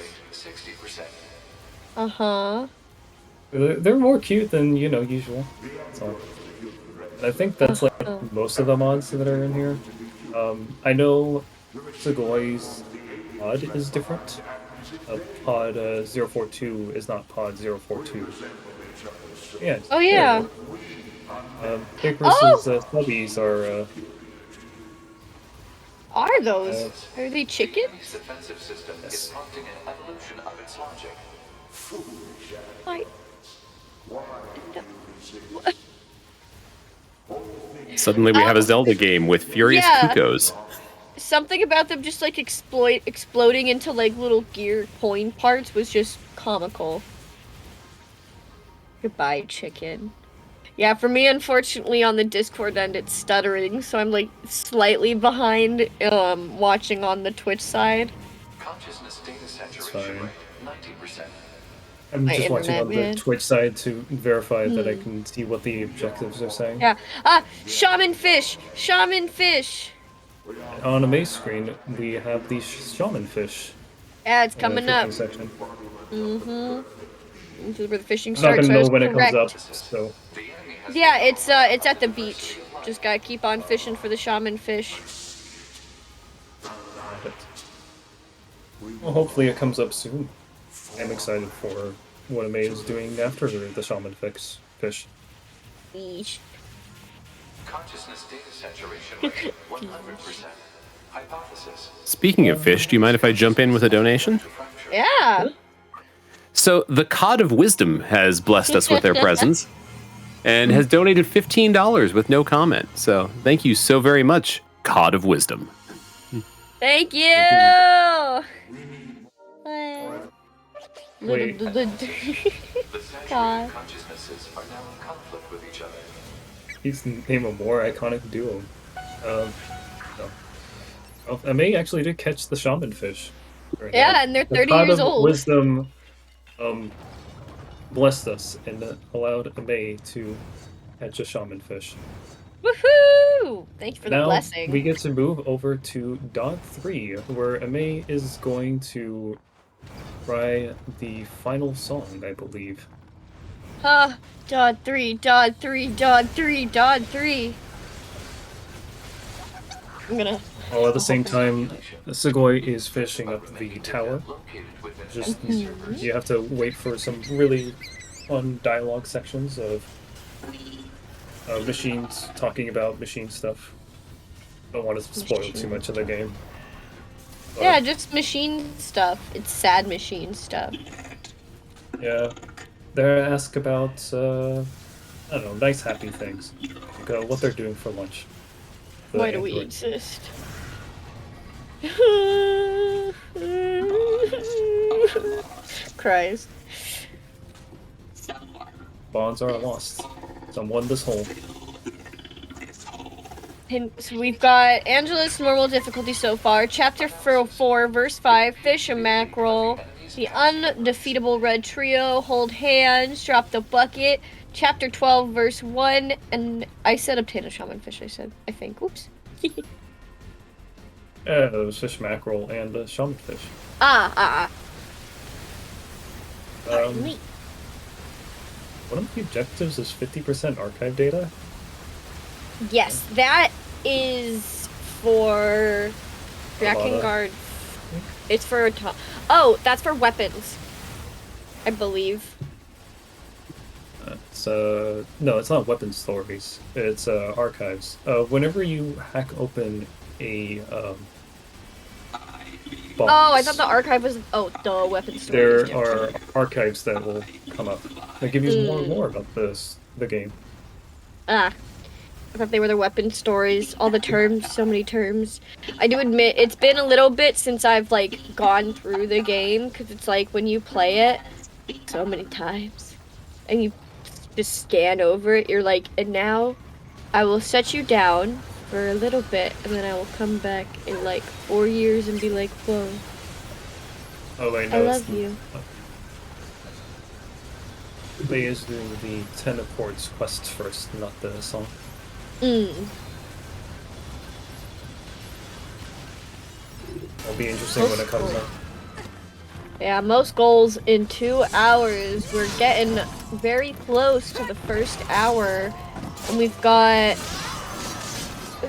Uh-huh. They're more cute than, usual. That's all. And I think that's like most of the mods that are in here. I know Tsugoi's pod is different. Pod 042 is not pod 042. Yeah. Oh yeah. Icarus's stubbies are Are those? Are they chickens? yes. Like, Suddenly we have a Zelda game with furious yeah. cuckoos. Something about them just like exploding into like little gear coin parts was just comical. Goodbye, chicken. Yeah, for me, unfortunately, on the Discord end, it's stuttering, so I'm like slightly behind watching on the Twitch side. It's fine. I'm just watching on the Twitch side to verify that I can see what the objectives are saying. Yeah. Shaman fish! Shaman fish! On Ameii's screen, we have the shaman fish. Yeah, it's coming up. Section. Mm-hmm. This is where the fishing I'm not starts. gonna know when it comes up, so. Yeah, it's at the beach. Just gotta keep on fishing for the shaman fish. Well, hopefully it comes up soon. I'm excited for what Ameiii is doing after the shaman fish. Eesh. Consciousness data saturation rate 100%. Hypothesis. Speaking of fish, do you mind if I jump in with a donation? Yeah. So the Cod of Wisdom has blessed us with their presence and has donated $15 with no comment. So thank you so very much, Cod of Wisdom. Thank you! Wait. God. Consciousnesses are now in conflict with each other. He's name a more iconic duo. No. Oh, Ameiii actually did catch the shaman fish. Right Yeah, now. and they're The 30 Cod years of old. Wisdom blessed us and allowed Ameiii to catch a shaman fish. Woohoo! Thanks for the Now blessing. we get to move over to Dog 3, where Ameiii is going to try the final song, I believe. Dog 3, Dog 3, Dog 3, Dog 3. I'm gonna... While at the same time, Tsugoi is finishing up the tower. Just you have to wait for some really fun dialogue sections of machines talking about machine stuff. Don't want to spoil too much of the game. But, Yeah, just machine stuff. It's sad machine stuff. yeah, they're asked about I don't know, nice happy things, like what they're doing for lunch. The Why do we android. exist? Cries. Bonds are lost. Someone this hole. And so we've got Angela's normal difficulty so far. Chapter 4, verse 5, fish and mackerel. The undefeatable red trio, hold hands, drop the bucket. Chapter 12, verse 1, and I said obtain a shaman fish, I think. Oops. Yeah, it was fish mackerel and shaman fish. Neat. One of the objectives is 50% archive data. Yes, that is for DrakeNieR. It's for that's for weapons, I believe. It's no, it's not weapon stories. It's archives. Whenever you hack open a box, Oh, I thought the archive was the weapon stories. there are archives that will come up. They give you more and more about the game. I thought they were the weapon stories. All the terms, so many terms. I do admit it's been a little bit since I've like gone through the game because it's like when you play it so many times and you just scan over it, you're like, and now I will set you down for a little bit and then I will come back in like 4 years and be like, whoa. Oh wait, no, I it's love you. They is doing the 10 Accords quest first, not the song. Mm. It'll be interesting when it comes out. Yeah, most goals in 2 hours. We're getting very close to the first hour, and we've got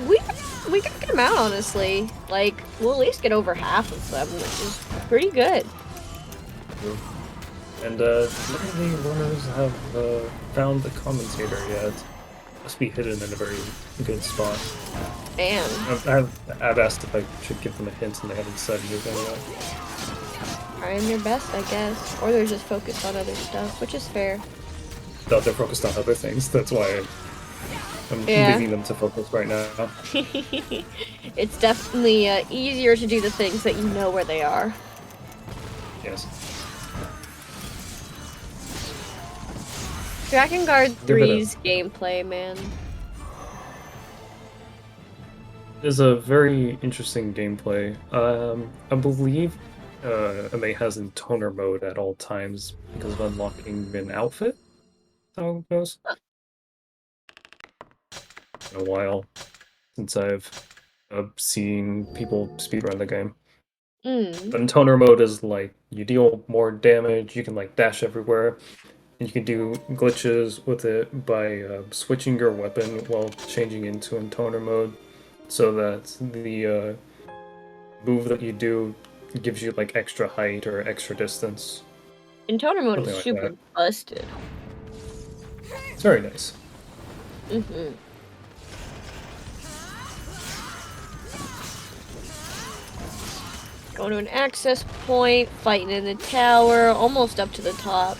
we can get them out honestly. Like we'll at least get over half of them, which is pretty good. And none of the runners have found the commentator yet. Must be hidden in a very good spot. Damn. I've asked if I should give them a hint, and they haven't said anything yet. Trying their best, I guess, or they're just focused on other stuff, which is fair. No, they're focused on other things. That's why I'm leaving them to focus right now. It's definitely easier to do the things that you know where they are. Yes. DrakeNieR 3's gameplay, man. It's a very interesting gameplay. I believe Ameiii has in toner mode at all times because of unlocking an outfit. That's how it goes. In a while since I've seen people speedrun the game. But in toner mode is like you deal more damage, you can like dash everywhere, and you can do glitches with it by switching your weapon while changing into in toner mode, so that the move that you do gives you like extra height or extra distance. In toner mode is Something like super that. busted. It's very nice. Going to an access point, fighting in the tower, almost up to the top.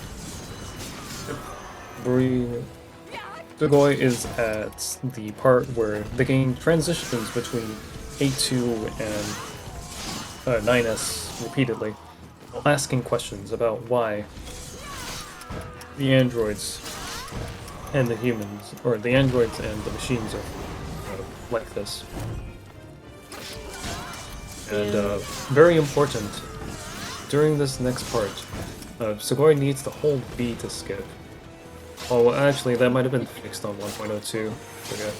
Tsugoi is at the part where the game transitions between A2 and 9S repeatedly, asking questions about why the androids and the humans, or the androids and the machines are like this. And very important, during this next part, Tsugoi needs to hold B to skip. Oh, actually, that might have been fixed on 1.02. Forget.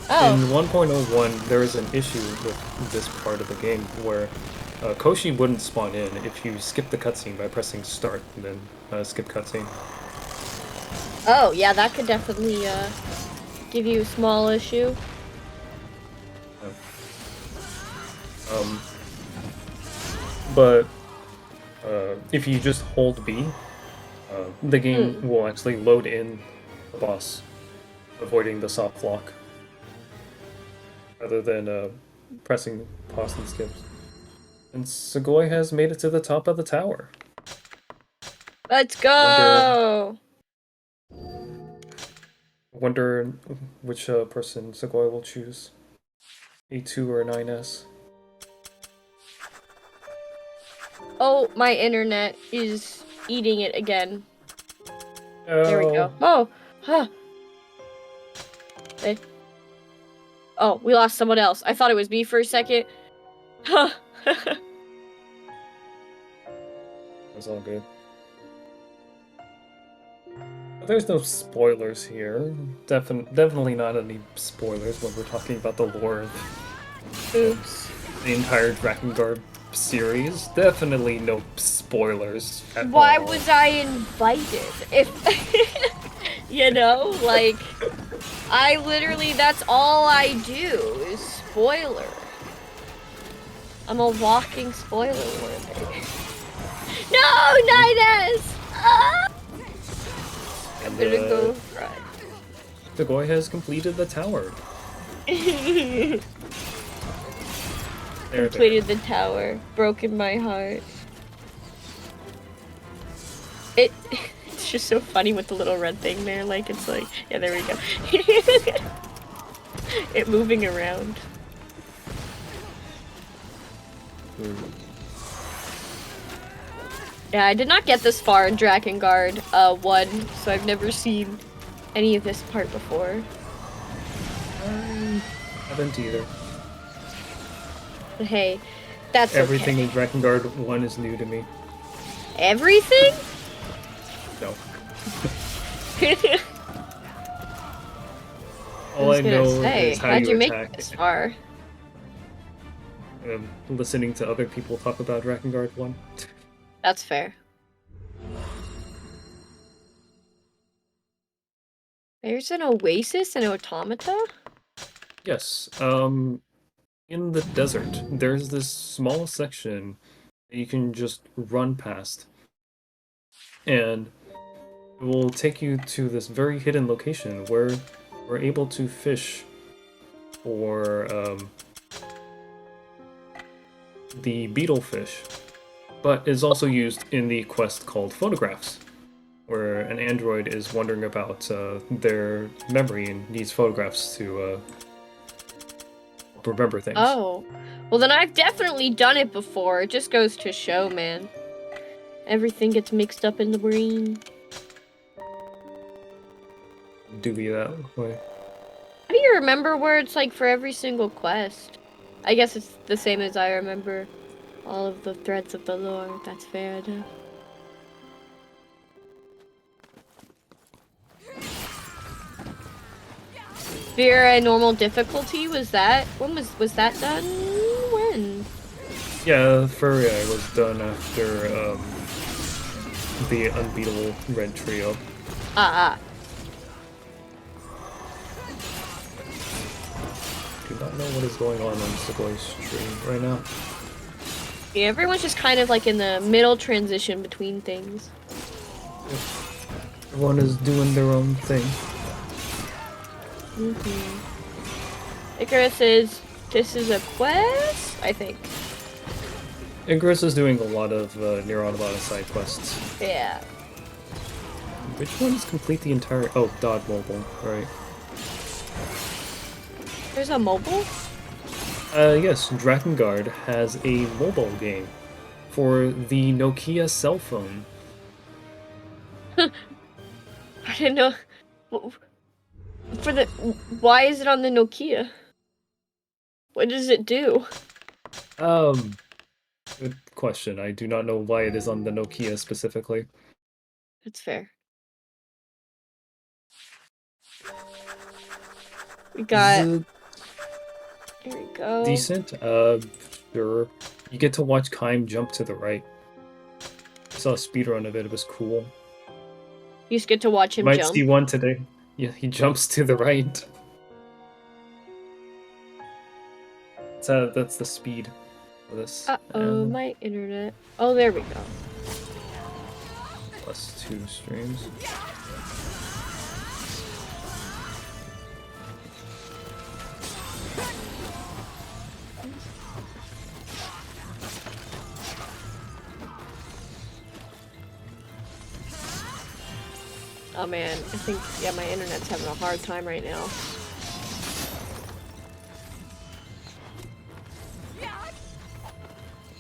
Oh. In 1.01, there is an issue with this part of the game where Koshi wouldn't spawn in if you skip the cutscene by pressing start and then skip cutscene. Oh, yeah, that could definitely give you a small issue. But if you just hold B, the game will actually load in the boss, avoiding the soft lock, rather than pressing pause and skip. And Tsugoi has made it to the top of the tower. Let's go! Wonder which person Tsugoi will choose. A2 or 9S. Oh, my internet is eating it again. There we go. Oh! Huh. Hey. Oh, we lost someone else. I thought it was me for a second. Huh. It's all good. There's no spoilers here. Definitely not any spoilers when we're talking about the lore of Oops. the entire DrakeNieR series. Definitely no spoilers at all. Why was I invited? If you know, like, I literally, that's all I do is spoiler. I'm a walking spoiler warning. No, 9S! Ah! I'm gonna go cry. Tsugoi has completed the tower. Completed the tower. Broken my heart. It's just so funny with the little red thing there. Like, it's like, yeah, there we go. it moving around. Yeah, I did not get this far in Drakengard 1, so I've never seen any of this part before. I haven't either. But hey, that's Everything okay. in Drakengard 1 is new to me. Everything? No. I All was I gonna know say, is how how'd you make attack. it this far? Listening to other people talk about Drakengard 1. That's fair. There's an oasis and automata? Yes. In the desert, there's this small section that you can just run past. And it will take you to this very hidden location where we're able to fish for the beetlefish, but is also used in the quest called Photographs, where an android is wondering about their memory and needs photographs to remember things. Oh. Well, then I've definitely done it before. It just goes to show, man. Everything gets mixed up in the brain. Do be that way. How do you remember where it's like for every single quest? I guess it's the same as I remember all of the threads of the lore. That's fair enough. Vera normal difficulty, was that? When was that done? When? Yeah, Furia was done after the unbeatable red trio. Do not know what is going on Sugoi stream right now. Yeah, everyone's just kind of like in the middle transition between things. Everyone is doing their own thing. Icarus is, this is a quest, I think. Icarus is doing a lot of Nier Automata side quests. Yeah. Which ones complete the entire... Oh, Dot Mobile, right. There's a mobile? Yes, Drakengard has a mobile game for the Nokia cell phone. I didn't know. For the... Why is it on the Nokia? What does it do? Good question. I do not know why it is on the Nokia specifically. That's fair. We got... Is it Here we go. decent? Sure. You get to watch Kaim jump to the right. I saw a speedrun of it, it was cool. You just get to watch You him might jump. see one today. Yeah, he jumps to the right. That's the speed of this. Uh-oh, And my internet. Oh, there we go. +2 streams. Oh man, I think, yeah, my internet's having a hard time right now.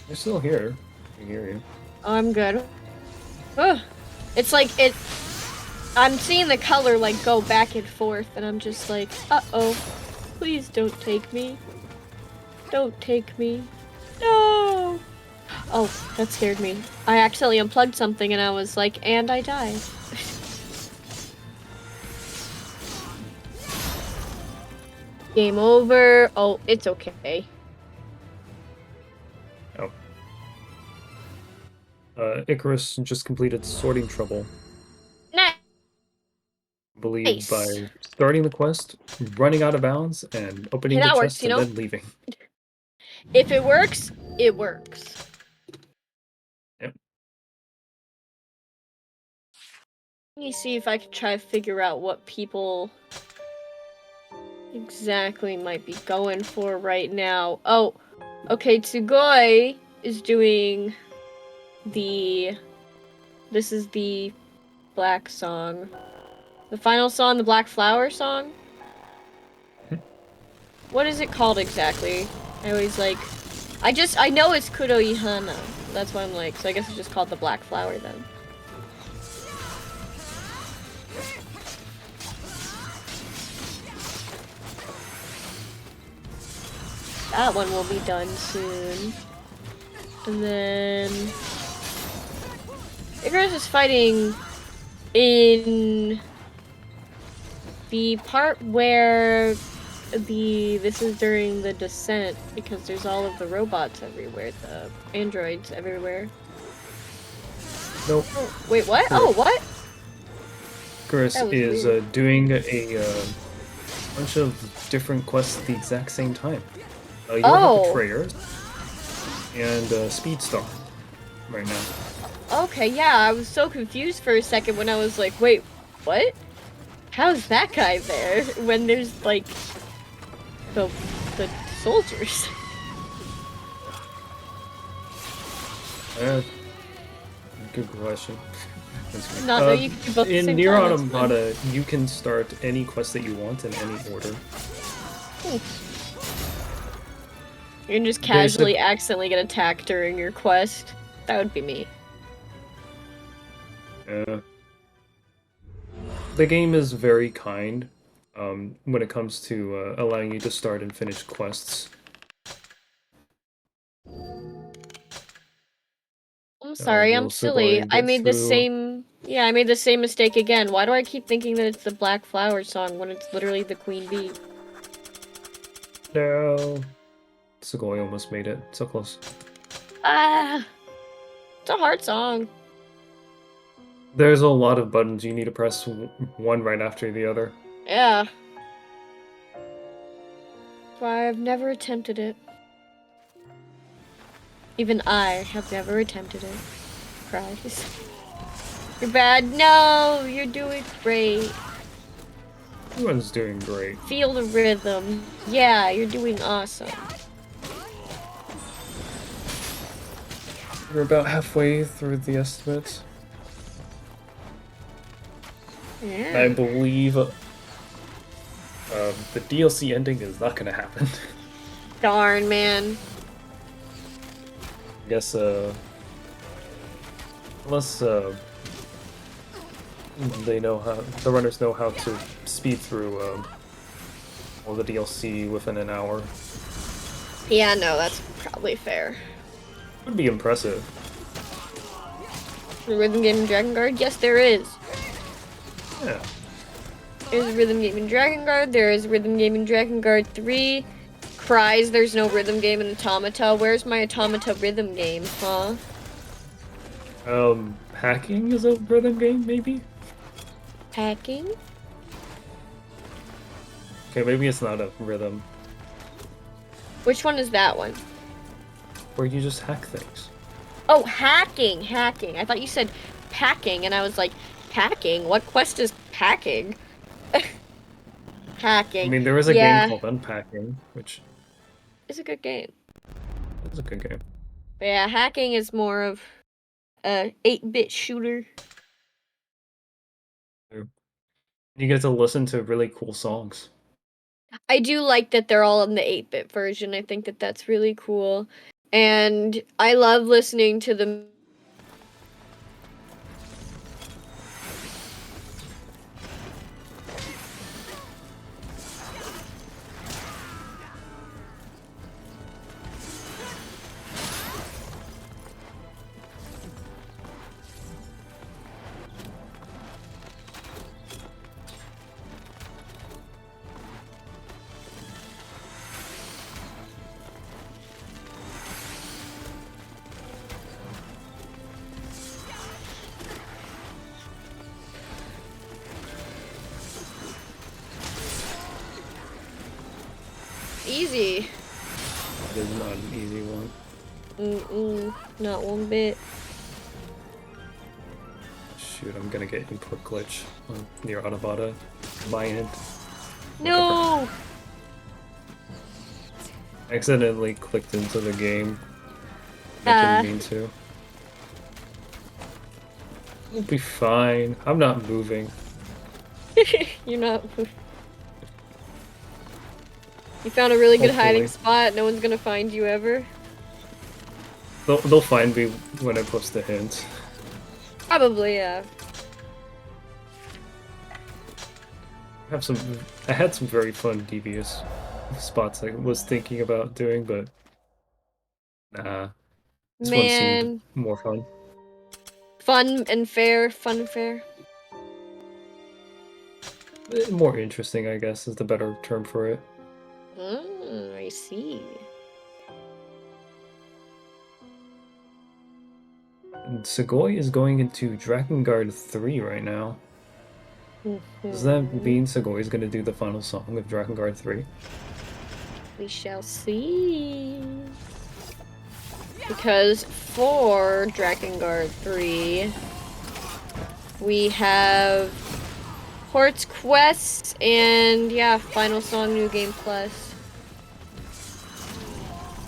You're still here. I can hear you. Oh, I'm good. Ugh. It's like, I'm seeing the color like go back and forth and I'm just like, uh-oh, please don't take me. Don't take me. No! Oh, that scared me. I accidentally unplugged something and I was like, and I died. Game over. Oh, it's okay. Oh. Icarus just completed Sorting Trouble. Nice. I believe by starting the quest, running out of bounds, and opening Hey, the that chest works, you and know? then leaving. If it works, it works. Yep. Let me see if I can try to figure out what people exactly might be going for right now. Oh, okay, Tsugoi is doing this is the black song. The final song, the Black Flower song. What is it called exactly? I always like... I know it's tsugoiichan. That's why I'm like, so I guess it's just called the black flower then. That one will be done soon. And then... Icarus is fighting in the part where this is during the descent, because there's all of the robots everywhere, the androids everywhere. Nope. Oh, wait, what? Oh, what? Icarus That was is weird. doing a bunch of different quests at the exact same time. You Oh. have Betrayers and Speedstar right now. Okay, yeah, I was so confused for a second when I was like, wait, what? How's that guy there when there's, like, the soldiers? Good question. Not that you can do both at the In same NieR time, that's fun. Automata, you can start any quest that you want in any order. You can just casually accidentally get attacked during your quest. That would be me. The game is very kind when it comes to allowing you to start and finish quests. I'm sorry, I'm we'll silly. slowly I get made the through- same... Yeah, I made the same mistake again. Why do I keep thinking that it's the Black Flower song when it's literally the Queen Bee? No. Sugoi almost made it. So close. Ah! It's a hard song. There's a lot of buttons. You need to press one right after the other. Yeah. That's why I've never attempted it. Even I have never attempted it. Cries. You're bad. No, you're doing great. Everyone's doing great. Feel the rhythm. Yeah, you're doing awesome. We're about halfway through the estimates. Yeah. I believe the DLC ending is not gonna happen. Darn, man. I guess, unless, they know how, the runners know how to speed through, all the DLC within an hour. Yeah, no, that's probably fair. Would be impressive. The rhythm game in Dragon Guard? Yes, there is. Yeah. There's a rhythm game in Dragon Guard. There is a rhythm game in Dragon Guard 3. Cries, there's no rhythm game in Automata. Where's my Automata rhythm game, huh? Hacking is a rhythm game, maybe? Hacking? Okay, maybe it's not a rhythm. Which one is that one? Where you just hack things. Oh, hacking! Hacking. I thought you said packing, and I was like, packing? What quest is packing? Hacking. I mean, there is a game called Unpacking, which It's a good game. is a good game. But yeah, hacking is more of a 8-bit shooter. You get to listen to really cool songs. I do like that they're all in the 8-bit version. I think that that's really cool. And I love listening to the easy. It is not an easy one. Not one bit. Shoot, I'm gonna get input glitch on NieR Automata. My end. No! I accidentally clicked into the game. I didn't mean to. We'll be fine. I'm not moving. You're not. You found a really good hiding Hopefully. spot. No one's gonna find you ever. They'll find me when I post the hint. Probably, yeah. I had some very fun devious spots I was thinking about doing, but nah. This one seemed more fun. Fun and fair. Fun and fair. More interesting, I guess, is the better term for it. I see. And Sugoi is going into Drakengard 3 right now. Does that mean Sugoi is going to do the final song of Drakengard 3? We shall see. Because for Drakengard 3, we have Port's Quest and yeah, final song, new game plus.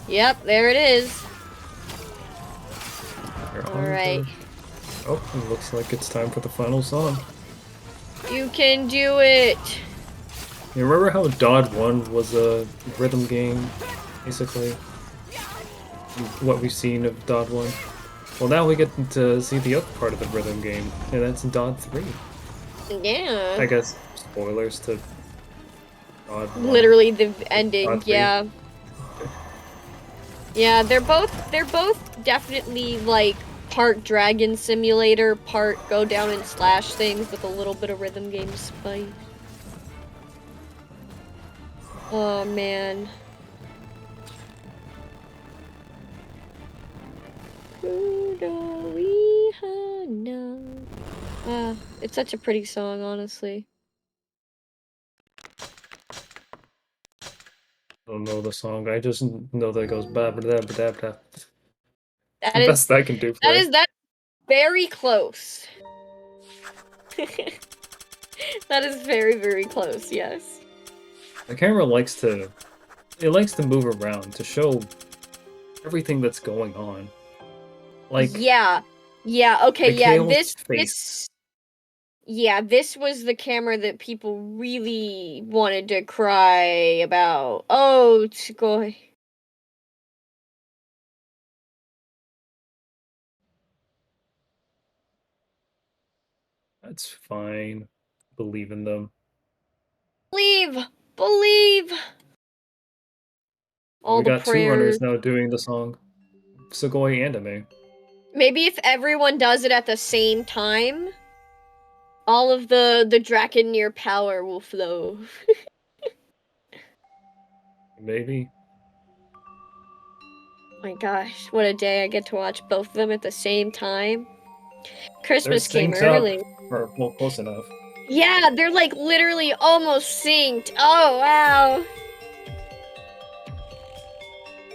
Yep, there it is. Alright. Oh, it looks like it's time for the final song. You can do it! You remember how Dod 1 was a rhythm game, basically? What we've seen of Dod 1? Well, now we get to see the other part of the rhythm game, and that's Dod 3. Yeah. I guess spoilers to Dod 1. Literally the ending, Dod 3. yeah. Okay. Yeah, they're both definitely like part dragon simulator, part go down and slash things with a little bit of rhythm game spice. Oh man. It's such a pretty song, honestly. I don't know the song, I just know that it goes ba ba da ba da ba. That The is best I can do for it. that's very close. That is very, very close, yes. The camera likes to move around to show everything that's going on. Like Yeah, okay, yeah, Mikhail's this was the camera that people really wanted to cry about. Oh, Tsugoi. That's fine. Believe in them. Believe! All We the got prayers. two runners now doing the song. Sugoi and Ameiii. Maybe if everyone does it at the same time, all of the DrakeNieR power will flow. Maybe. My gosh, what a day I get to watch both of them at the same time. Christmas came synced early. up, or well, close enough. Yeah, they're like literally almost synced. Oh, wow.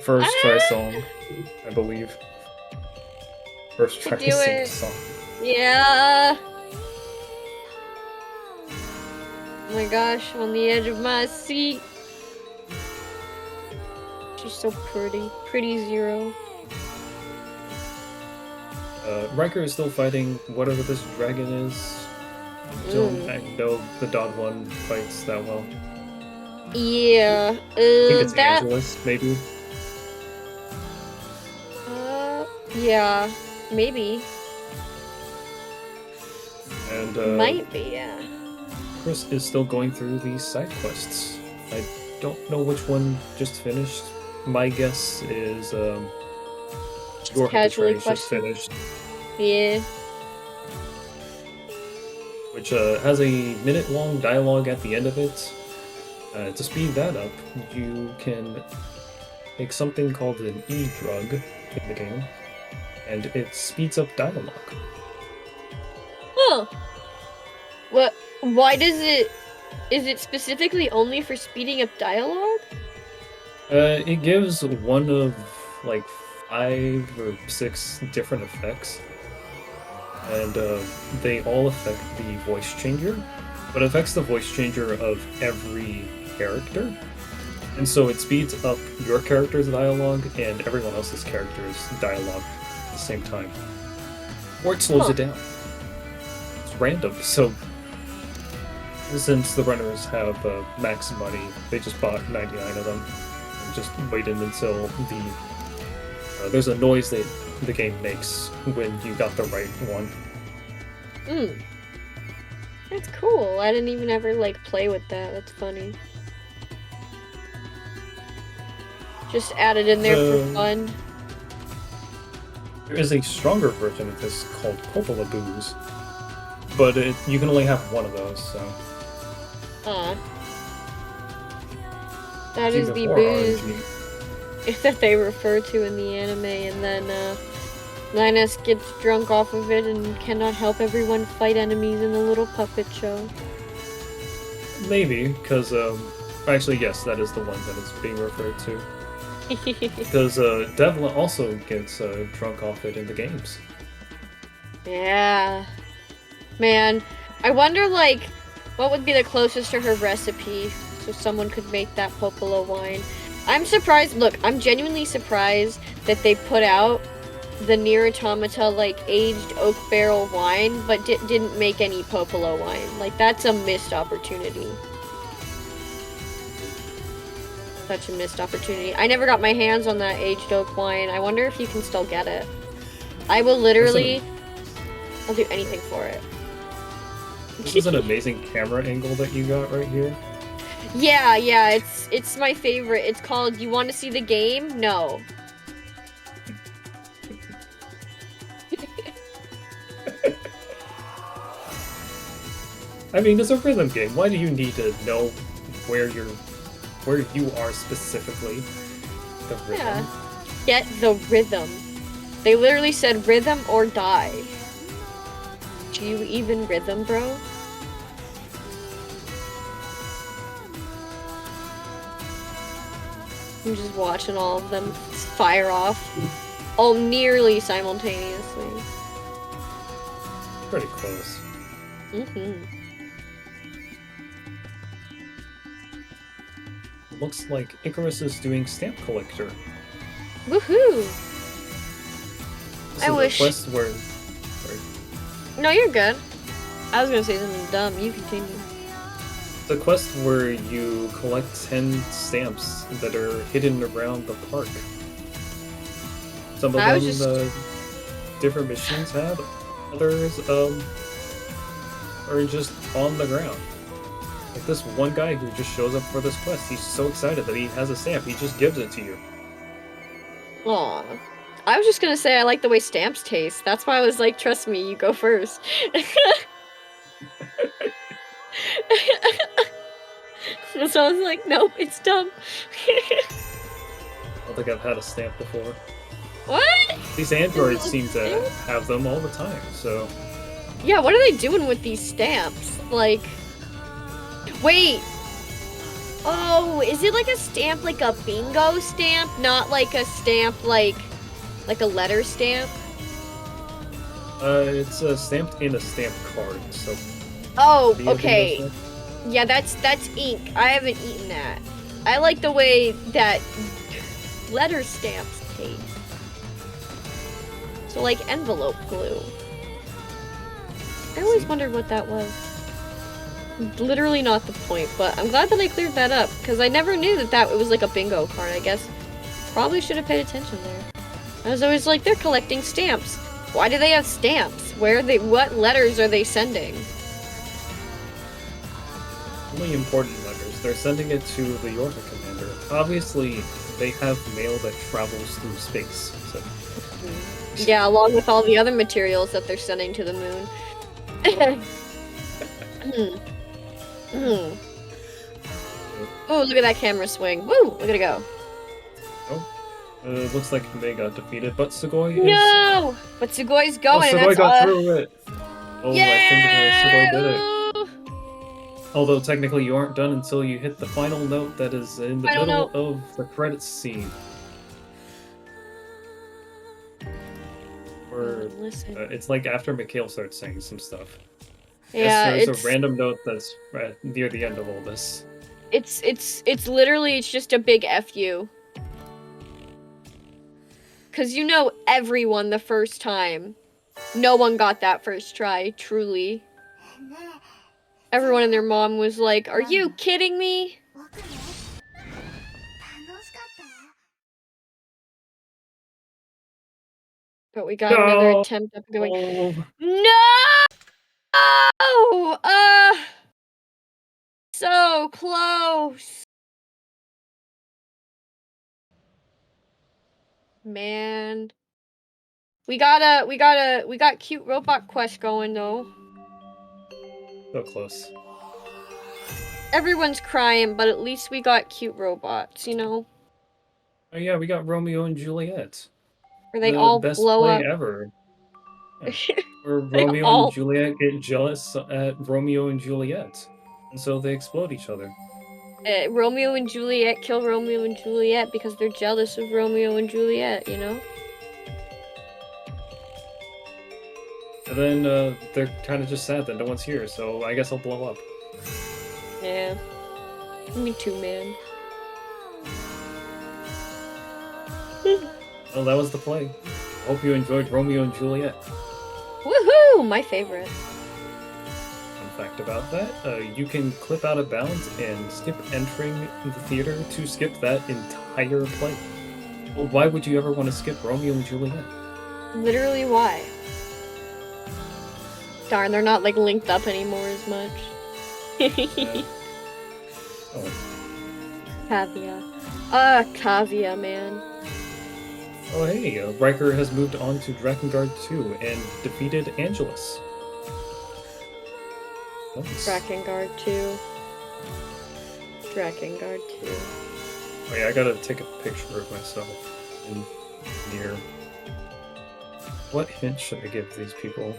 First try song, I believe. First try Do synced it. song. Yeah. Oh my gosh, I'm on the edge of my seat. She's so pretty. Pretty Zero. Riker is still fighting whatever this dragon is. I don't know the Dod 1 fights that well. Yeah. I think it's that. Angelus, maybe. Yeah. Maybe. And Might be, yeah. Chris is still going through these side quests. I don't know which one just finished. My guess is Your casually Betray just finished, Yeah. which has a minute-long dialogue at the end of it. To speed that up, you can make something called an E-drug in the game, and it speeds up dialogue. Huh. What? Why does it... Is it specifically only for speeding up dialogue? It gives one of, like, 5 or 6 different effects. And they all affect the voice changer, but it affects the voice changer of every character. And so it speeds up your character's dialogue and everyone else's character's dialogue at the same time. Or it slows it down. It's random, so Since the runners have max money, they just bought 99 of them. And just waited until there's a noise that the game makes when you got the right one. That's cool. I didn't even ever like play with that. That's funny. Just added in there for fun. There is a stronger version of this called Popola Booze, but you can only have one of those, so. That is the booze that they refer to in the anime, and then Linus gets drunk off of it and cannot help everyone fight enemies in the little puppet show. Maybe, because, actually, yes, that is the one that is being referred to. Because Devla also gets drunk off it in the games. Yeah. Man, I wonder, like, what would be the closest to her recipe so someone could make that Popola wine. I'm surprised, look, I'm genuinely surprised that they put out the NieR Automata, like, aged oak barrel wine, but didn't make any Popola wine. Like, that's a missed opportunity. Such a missed opportunity. I never got my hands on that aged oak wine. I wonder if you can still get it. I will literally... I'll do anything for it. This is an amazing camera angle that you got right here. Yeah, it's my favorite. It's called You Want to See the Game? No. I mean, it's a rhythm game. Why do you need to know where you are specifically? The rhythm. Yeah. Get the rhythm. They literally said rhythm or die. Do you even rhythm, bro? I'm just watching all of them fire off. All nearly simultaneously. Pretty close. Looks like Icarus is doing Stamp Collector. Woohoo! This I is wish. A quest where... Sorry. No, you're good. I was gonna say something dumb. You continue. It's a quest where you collect 10 stamps that are hidden around the park. Some of them different machines have, others are just on the ground. Like this one guy who just shows up for this quest, he's so excited that he has a stamp, he just gives it to you. Aw. I was just gonna say I like the way stamps taste. That's why I was like, trust me, you go first. So I was like, nope, it's dumb. I don't think I've had a stamp before. What? These androids seem to have them all the time, so... Yeah, what are they doing with these stamps? Like... Wait! Oh, is it like a stamp, like a bingo stamp? Not like a stamp, like a letter stamp? It's stamped in a stamp card, so... Oh, okay. Yeah, that's ink. I haven't eaten that. I like the way that letter stamps taste. So like envelope glue. I always wondered what that was. Literally not the point, but I'm glad that I cleared that up, because I never knew that it was like a bingo card, I guess. Probably should have paid attention there. I was always like, they're collecting stamps. Why do they have stamps? What letters are they sending? Only important letters. They're sending it to the Yorta commander. Obviously, they have mail that travels through space, so... Yeah, along with all the other materials that they're sending to the moon. Oh, look at that camera swing. Woo! Look at it go. Oh. Looks like Ameiii got defeated, but Tsugoi is... No! But Tsugoi's going, Tsugoi and that's got through it! Oh, yeah! I think Tsugoi did it. Although technically you aren't done until you hit the final note that is in the middle of the credits scene. Or it's like after Mikhail starts saying some stuff. Yeah, yes, there's a random note that's right near the end of all this. It's literally just a big FU. Cause you know everyone the first time. No one got that first try, truly. Everyone and their mom was like, "Are you kidding me?" But we got another attempt up going. No! So close. Man. We got cute robot quest going though. So close. Everyone's crying, but at least we got cute robots, you know? Oh yeah, we got Romeo and Juliet. Where they The all best blow play up. ever. Yeah. Where They Romeo all- and Juliet get jealous at Romeo and Juliet. And so they explode each other. Romeo and Juliet kill Romeo and Juliet because they're jealous of Romeo and Juliet, you know? And then they're kind of just sad that no one's here, so I guess I'll blow up. Yeah. Me too, man. Well, that was the play. Hope you enjoyed Romeo and Juliet. Woohoo! My favorite. Fun fact about that, you can clip out of bounds and skip entering the theater to skip that entire play. Well, why would you ever want to skip Romeo and Juliet? Literally, why? Darn, they're not like linked up anymore as much. Oh. Kavia. Kavia, man. Oh hey, Riker has moved on to Drakengard 2 and defeated Angelus. Nice. Drakengard 2. Drakengard 2. Oh yeah, I gotta take a picture of myself in near. What hint should I give these people?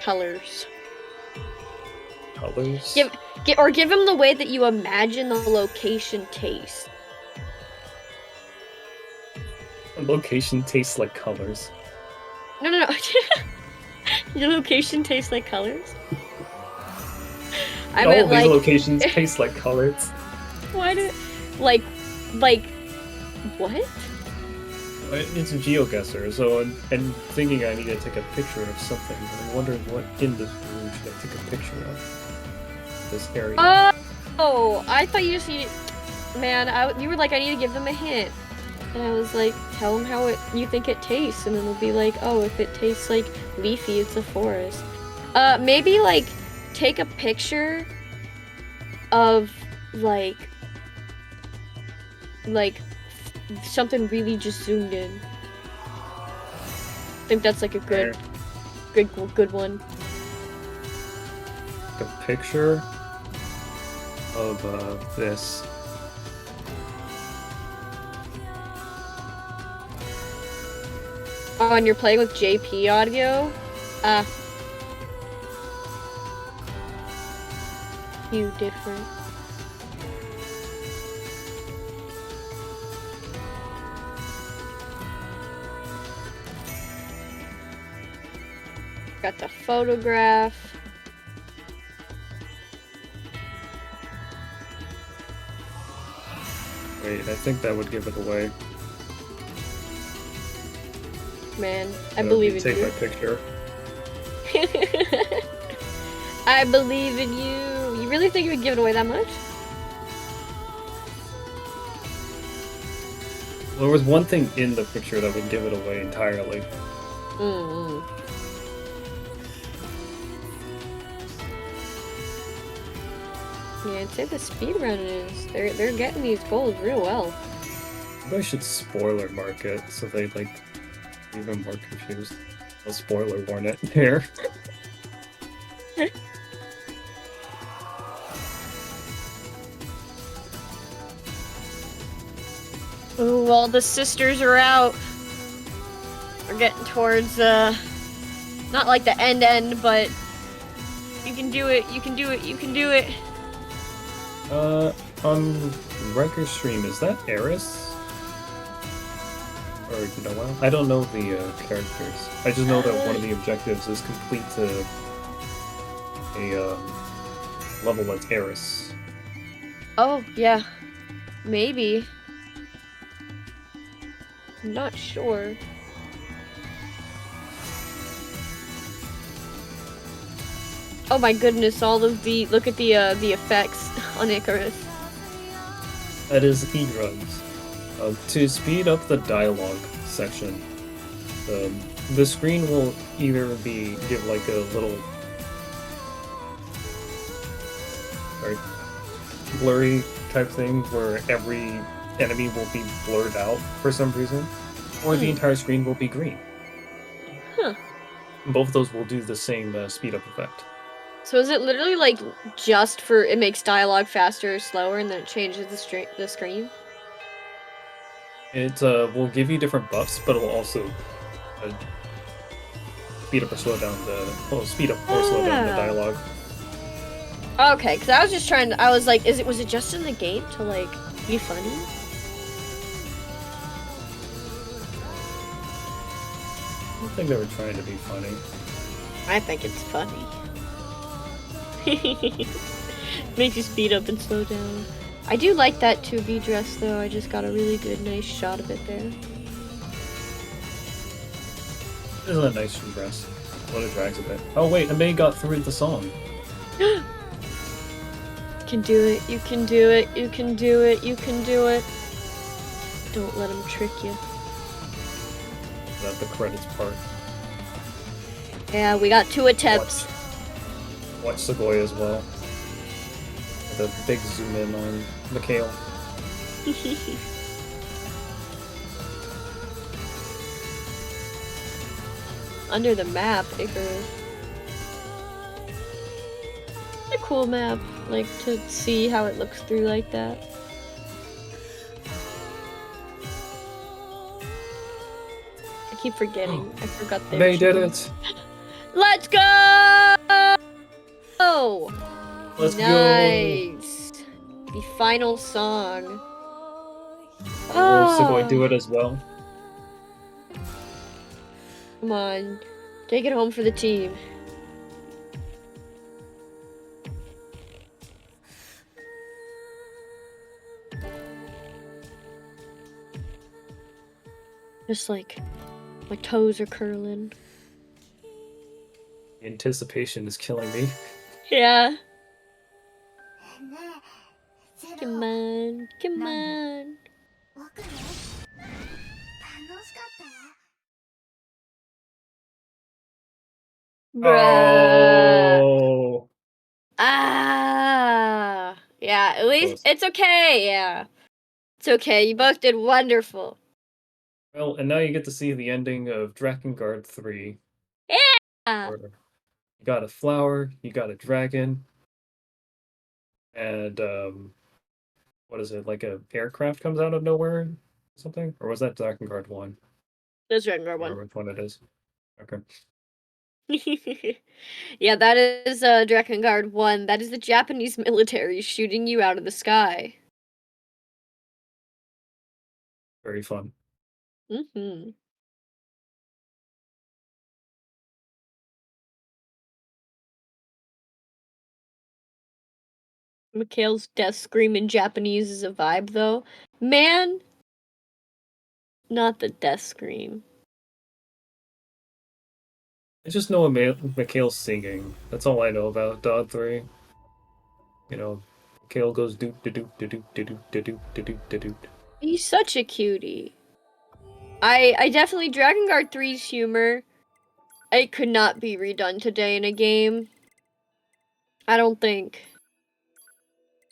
Colors. Colors? Give him the way that you imagine the location taste. Location tastes like colors. No. Your location tastes like colors? I All meant these like locations taste like colors. why do like what? It's a GeoGuessr, so I'm thinking I need to take a picture of something. I'm wondering what in this room should I take a picture of? This area. Oh, I thought you just needed. Man, you were like, I need to give them a hint, and I was like, tell them how you think it tastes, and then they'll be like, oh, if it tastes like leafy, it's a forest. Maybe like take a picture of like something really just zoomed in. I think that's like a good one. A picture of this. Oh, and you're playing with JP audio? You different. Got the photograph. Wait, I think that would give it away. Man, I believe in take you. my picture. I believe in you. You really think you would give it away that much? There was one thing in the picture that would give it away entirely. Yeah, I'd say the speedrun is. They're getting these goals real well. Maybe I should spoiler mark it so they like even more confused. I'll spoiler warn it here. Ooh, all the sisters are out. We're getting towards not like the end, but you can do it. You can do it. You can do it. On Riker's stream, is that Eris? Or Noelle? I don't know the characters. I just know that one of the objectives is complete a level that's Eris. Oh, yeah. Maybe. I'm not sure. Oh my goodness! All of the look at the effects on Icarus. That is e-drugs. To speed up the dialogue section, the screen will either give like a little blurry type thing where every enemy will be blurred out for some reason, or the entire screen will be green. Huh. Both of those will do the same speed up effect. So is it literally like just for it makes dialogue faster or slower, and then it changes the screen? It will give you different buffs, but it will also speed up or slow down slow down the dialogue. Okay, because I was just trying to, I was like, was it just in the game to like be funny? I don't think they were trying to be funny. I think it's funny. Makes you speed up and slow down. I do like that 2B dress though. I just got a really good, nice shot of it there. Isn't a nice dress? What it drags a bit. Oh wait, Ameiii got through the song. You can do it. You can do it. You can do it. You can do it. Don't let him trick you. That the credits part. Yeah, we got 2 attempts. Watch Tsugoiichan as well. The big zoom in on Mikhail. Under the map, Icarus. It's a cool map, like to see how it looks through like that. I keep forgetting. I forgot they They did it! Let's go! Let's Nice. The final song. Will Tsugoiichan do it as well? Come on. Take it home for the team. Just like my toes are curling. The anticipation is killing me. Yeah. Come on, come on. Bruh. Oh! Ah. Yeah, at least Close. it's okay, yeah. It's okay, you both did wonderful. Well, and now you get to see the ending of DrakenGuard 3. Yeah! Where you got a flower, you got a dragon, and what is it, like a aircraft comes out of nowhere or something? Or was that DrakenGuard 1? That's right, number I one. remember which one it is. Okay. Yeah, that is DrakenGuard 1. That is the Japanese military shooting you out of the sky. Very fun. Mm-hmm. Mikhail's death scream in Japanese is a vibe, though. Man! Not the death scream. I just know Mikhail's singing. That's all I know about Dod 3. You know, Mikhail goes doop da doop da doop da doop da doop da doop da doop. He's such a cutie. I definitely DrakenGuard 3's humor. It could not be redone today in a game. I don't think.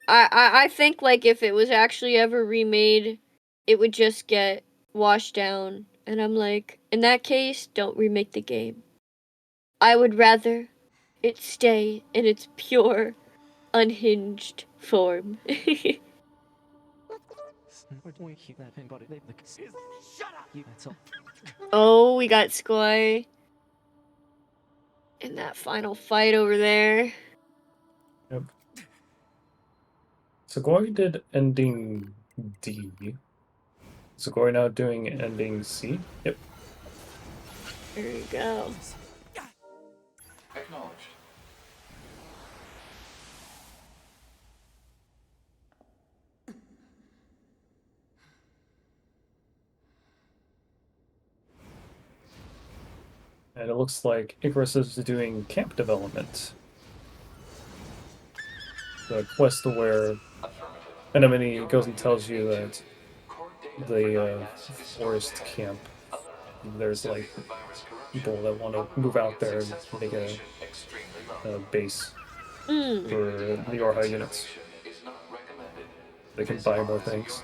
I think like if it was actually ever remade, it would just get washed down. And I'm like, in that case, don't remake the game. I would rather it stay in its pure, unhinged form. Oh, we got Skoy in that final fight over there. Yep. Tsugoiichan did ending D. Tsugoiichan now doing ending C? Yep. There you go. Acknowledged. And it looks like Icarus is doing camp development. the quest where Ameiii goes and tells you that the forest camp, there's like people that want to move out there and make a base for the Orha units. They can buy more things.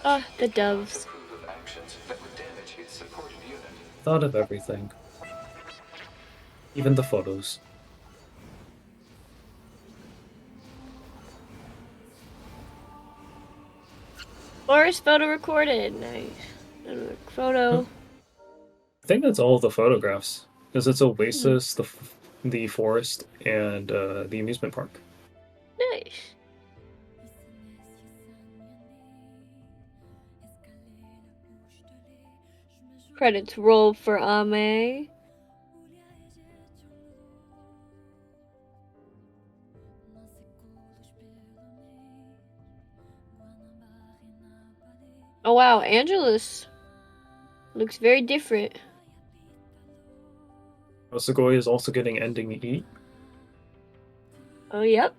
Oh, the doves. Thought of everything. Even the photos. Forest photo recorded. Nice. Another photo. I think that's all the photographs. Because it's Oasis, the forest, and the amusement park. Nice. Credits roll for Ameiii. Oh wow, Angelus looks very different. Tsugoiichan is also getting ending E. Oh yep.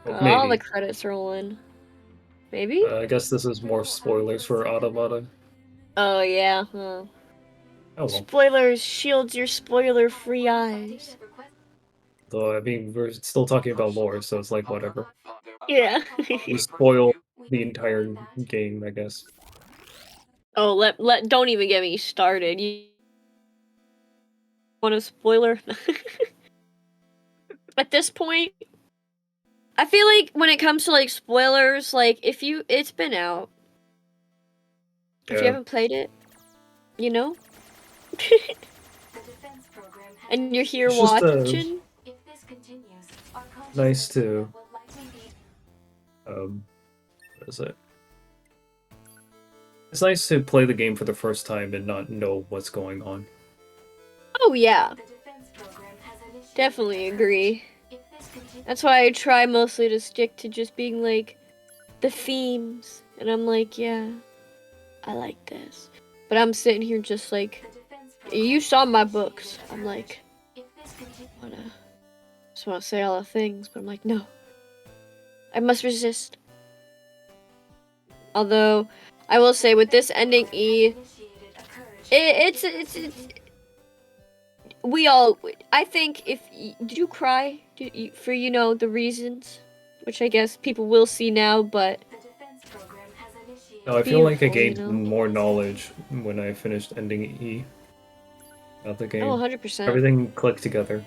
Well, All the maybe. credits rolling. Maybe? I guess this is more spoilers for Automata. Oh yeah. Huh. Oh well. Spoilers shields your spoiler-free eyes. Though, I mean, we're still talking about lore, so it's like, whatever. Yeah. We spoil the entire game, I guess. Oh, don't even get me started. You want a spoiler? At this point, I feel like when it comes to like spoilers, like it's been out. If you haven't played it, you know? And you're here It's just, watching? Nice to what is it? It's nice to play the game for the first time and not know what's going on. Oh yeah. Definitely agree. That's why I try mostly to stick to just being like the themes. And I'm like, yeah, I like this. But I'm sitting here just like, you saw my books. I'm like, just want to say all the things, but I'm like, no. I must resist. Although, I will say with this ending E, it's we all, I think did you cry for, you know, the reasons? Which I guess people will see now, but... No, I feel like I Beautiful, you gained know? more knowledge when I finished ending E. About the game. Oh, 100%. Everything clicked together.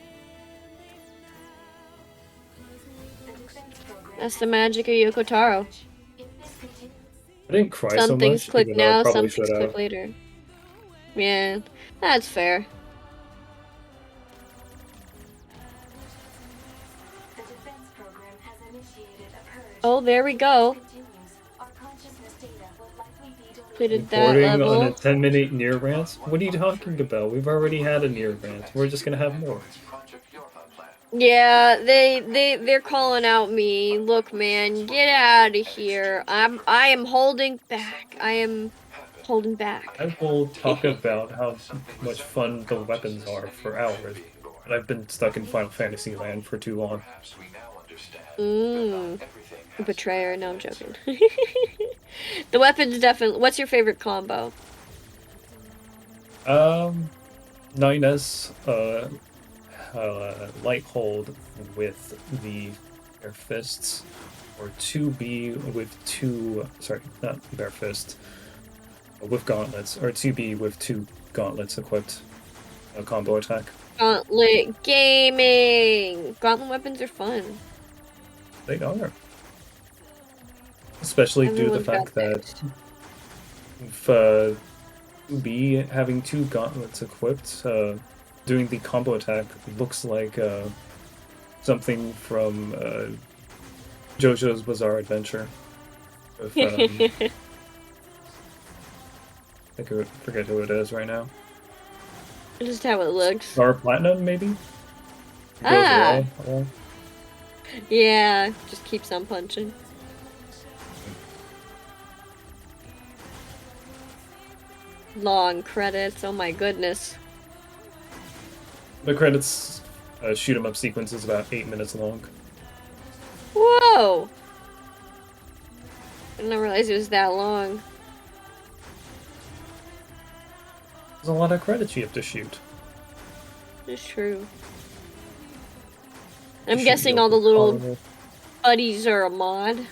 That's the magic of Yoko Taro. I didn't cry Some so things much, click even though I now, probably some things should click have. later. Yeah, that's fair. Oh, there we go. Completed that Recording on a level. 10-minute NieR rant? What are you talking about? We've already had a NieR rant. We're just gonna have more. Yeah, they're calling out me. Look, man, get out of here. I am holding back. I am holding back. I will talk about how much fun the weapons are for hours. But I've been stuck in Final Fantasy land for too long. Betrayer. No, I'm joking. The weapons definitely. What's your favorite combo? 9S light hold with the bare fists, or 2B with two. Sorry, not bare fist. With gauntlets, or 2B with two gauntlets equipped. A combo attack. Gauntlet gaming. Gauntlet weapons are fun. They are. Especially due to the Everyone's got fact that theirs. if 2B having two gauntlets equipped, doing the combo attack looks like something from JoJo's Bizarre Adventure. With, I forget who it is right now. Just how it looks. Star Platinum, maybe? Ah. All. Yeah, just keeps on punching. Long credits, oh my goodness. The credits shoot 'em up sequence is about 8 minutes long. Whoa! I didn't realize it was that long. There's a lot of credits you have to shoot. It's true. I'm Shoot guessing your all the little horrible- buddies are a mod.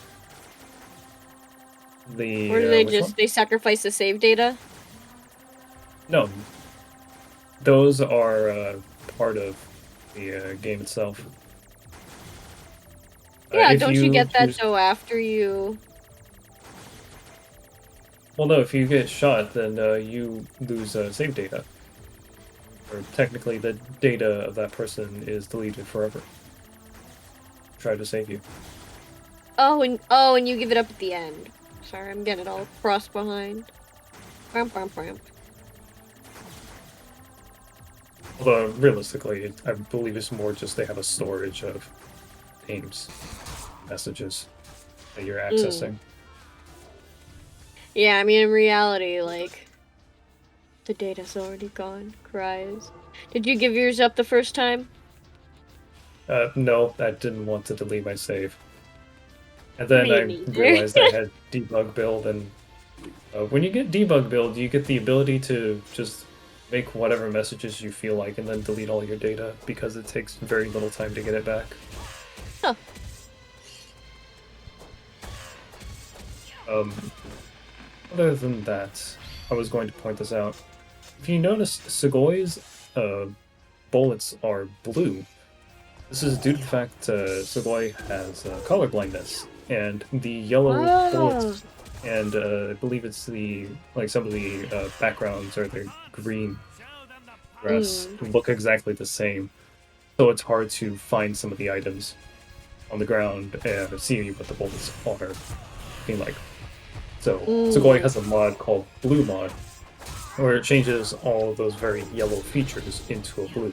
The Or do they which just one? they sacrifice the save data? No. Those are part of the game itself. Yeah, if don't you get that choose- though after you? Well, no, if you get shot, then you lose save data. Or technically, the data of that person is deleted forever. Try to save you. Oh, and you give it up at the end. Sorry, I'm getting it all crossed behind. Bram, bram, bram. Although, realistically, I believe it's more just they have a storage of names, messages that you're accessing. Yeah, I mean, in reality, like, the data's already gone. Cries. Did you give yours up the first time? No, I didn't want to delete my save. And then Me I neither. realized I had debug build, and when you get debug build, you get the ability to just make whatever messages you feel like and then delete all your data because it takes very little time to get it back. Huh. Other than that, I was going to point this out. If you notice, Tsugoi's bullets are blue. This is due to the fact Tsugoi has color blindness, and the yellow bullets, and I believe it's some of the backgrounds are the green grass look exactly the same, so it's hard to find some of the items on the ground and see what the bullets are looking like. So Tsugoi has a mod called Blue Mod, where it changes all of those very yellow features into a blue.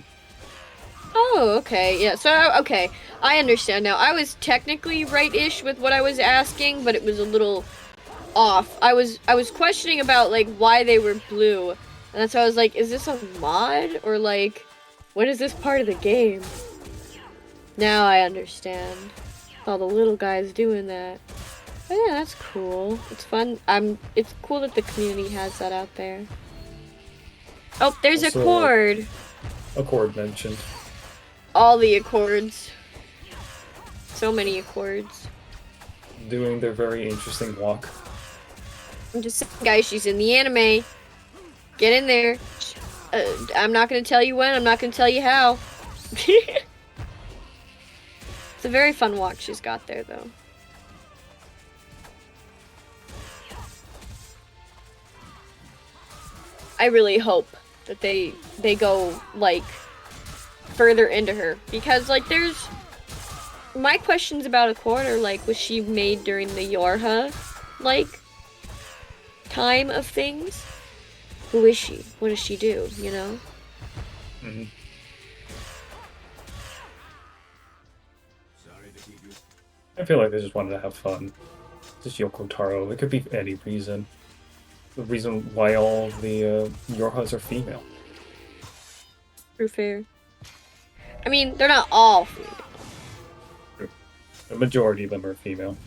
Oh, okay. Yeah, so, okay. I understand now. I was technically right-ish with what I was asking, but it was a little off. I was questioning about, like, why they were blue. And that's why I was like, is this a mod? Or, like, when is this part of the game? Now I understand. All the little guys doing that. Oh, yeah, that's cool. It's fun. It's cool that the community has that out there. Oh, there's Also, a chord. Accord mentioned. All the accords. So many accords. Doing their very interesting walk. I'm just saying, guys, she's in the anime. Get in there. I'm not going to tell you when, I'm not going to tell you how. It's a very fun walk she's got there, though. I really hope that they go, like, further into her. Because, like, there's... My questions about Accord are, like, was she made during the Yorha, like, time of things? Who is she? What does she do, you know? Mm-hmm. I feel like they just wanted to have fun. Just Yoko Taro. It could be any reason. The reason why all the Yorhas are female. True fair. I mean, they're not all female. The majority of them are female.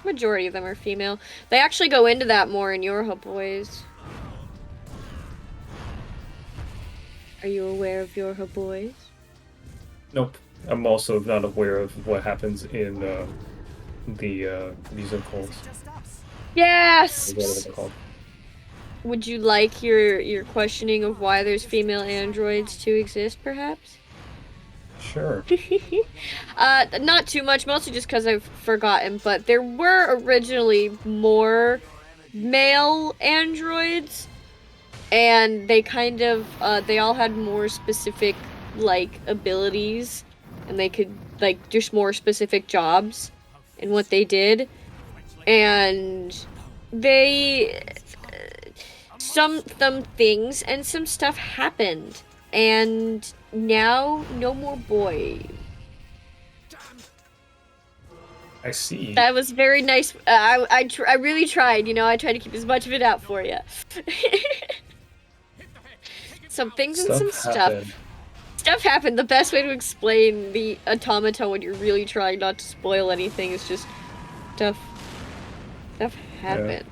Majority of them are female. They actually go into that more in Yorha Boys. Are you aware of Yorha Boys? Nope. I'm also not aware of what happens in the musicals. Yes! Whatever they're called. Would you like your questioning of why there's female androids to exist, perhaps? Sure. Not too much, mostly just because I've forgotten, but there were originally more male androids, and they kind of, they all had more specific, like, abilities, and they could, like, just more specific jobs in what they did, and they... some things and some stuff happened, and now no more boy. I see. That was very nice. I really tried, you know, I tried to keep as much of it out for you. Some things and some stuff. happened. Stuff happened. The best way to explain the automaton when you're really trying not to spoil anything is just stuff happened.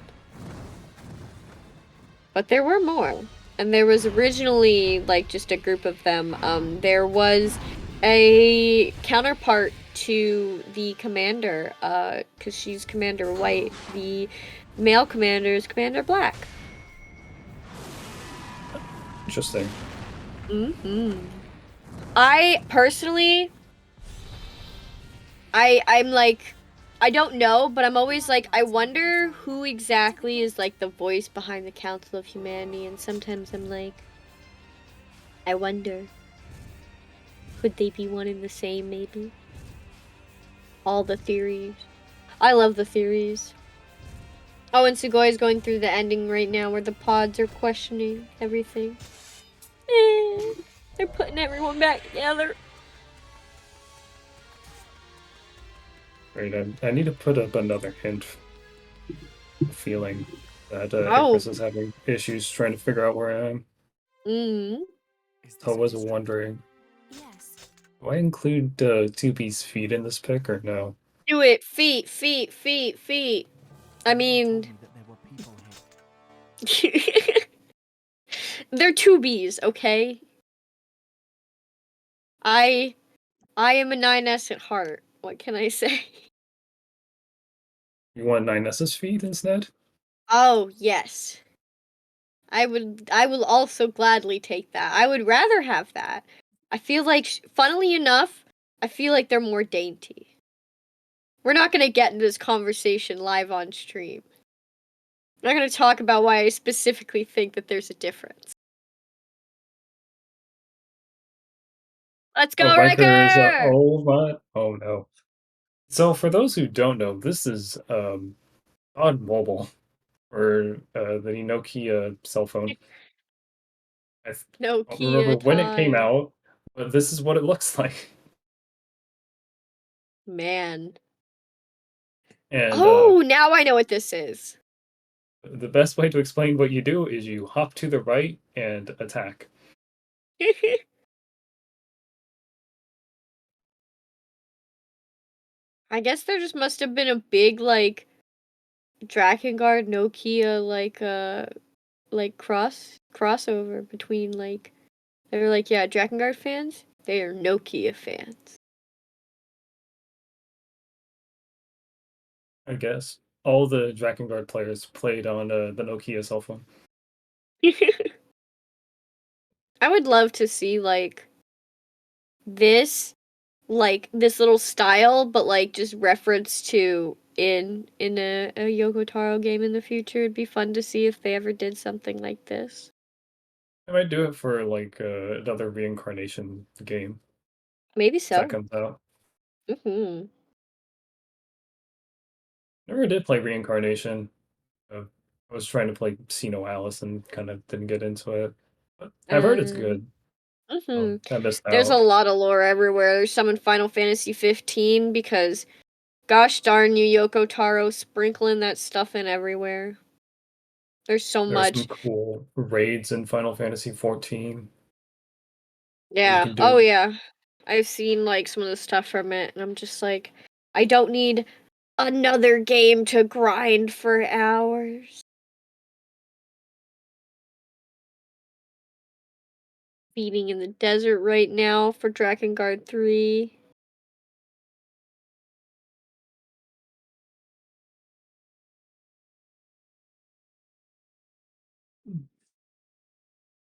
But there were more. And there was originally, like, just a group of them. There was a counterpart to the commander, because she's Commander White. The male commander is Commander Black. Interesting. I personally, I'm like, I don't know, but I'm always like, I wonder who exactly is like the voice behind the Council of Humanity, and sometimes I'm like, I wonder, could they be one and the same, maybe? All the theories. I love the theories. Oh, and Sugoi is going through the ending right now where the pods are questioning everything. They're putting everyone back together. Right, I need to put up another hint. Feeling that Icarus is having issues trying to figure out where I am. I was wondering, do I include 2B's feet in this pick or no? Do it. Feet. I mean, they're 2Bs, okay? I am a 9S at heart. What can I say? You want 9S's feet instead? Oh, yes. I will also gladly take that. I would rather have that. I feel like, funnily enough, I feel like they're more dainty. We're not going to get into this conversation live on stream. I'm not going to talk about why I specifically think that there's a difference. Let's go, Riker! Oh no. So for those who don't know, this is on mobile or the Nokia cell phone. I don't remember when it came out, but this is what it looks like. Man. And now I know what this is. the best way to explain what you do is you hop to the right and attack. I guess there just must have been a big, like, Drakengard Nokia, like crossover between, like, they were like, yeah, Drakengard fans, they are Nokia fans. I guess all the Drakengard players played on the Nokia cell phone. I would love to see, like, this little style, but, like, just reference to in a Yoko Taro game in the future. It'd be fun to see if they ever did something like this. I might do it for like another reincarnation game. Maybe If that so. comes out. Mm-hmm. Never did play reincarnation. I was trying to play Xeno Alice and kind of didn't get into it. But I've heard it's good. I missed There's a out. lot of lore everywhere. There's some in Final Fantasy 15 because, gosh darn you, Yoko Taro, sprinkling that stuff in everywhere. There's so There's much. some cool raids in Final Fantasy 14. Yeah. can do. Oh yeah. I've seen like some of the stuff from it, and I'm just like, I don't need another game to grind for hours. Feeding in the desert right now for Drakengard 3.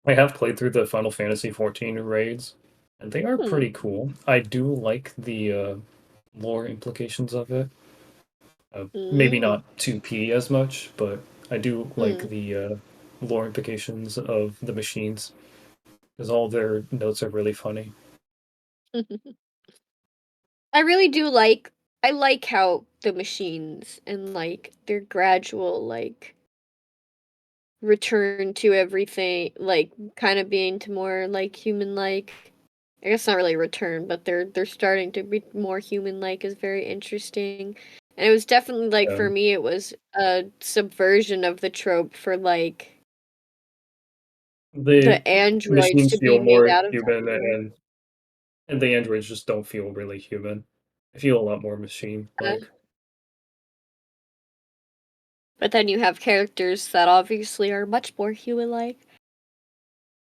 I have played through the Final Fantasy 14 raids, and they are pretty cool. I do like the lore implications of it. Maybe not 2P as much, but I do like the lore implications of the machines, because all their notes are really funny. I really do like, I like how the machines and like their gradual like return to everything, like kind of being to more like human like. I guess not really return, but they're starting to be more human like is very interesting. And it was definitely like for me it was a subversion of the trope for like the androids machines to be feel made more out of human something. and And the androids just don't feel really human. They feel a lot more machine-like. But then you have characters that obviously are much more human-like.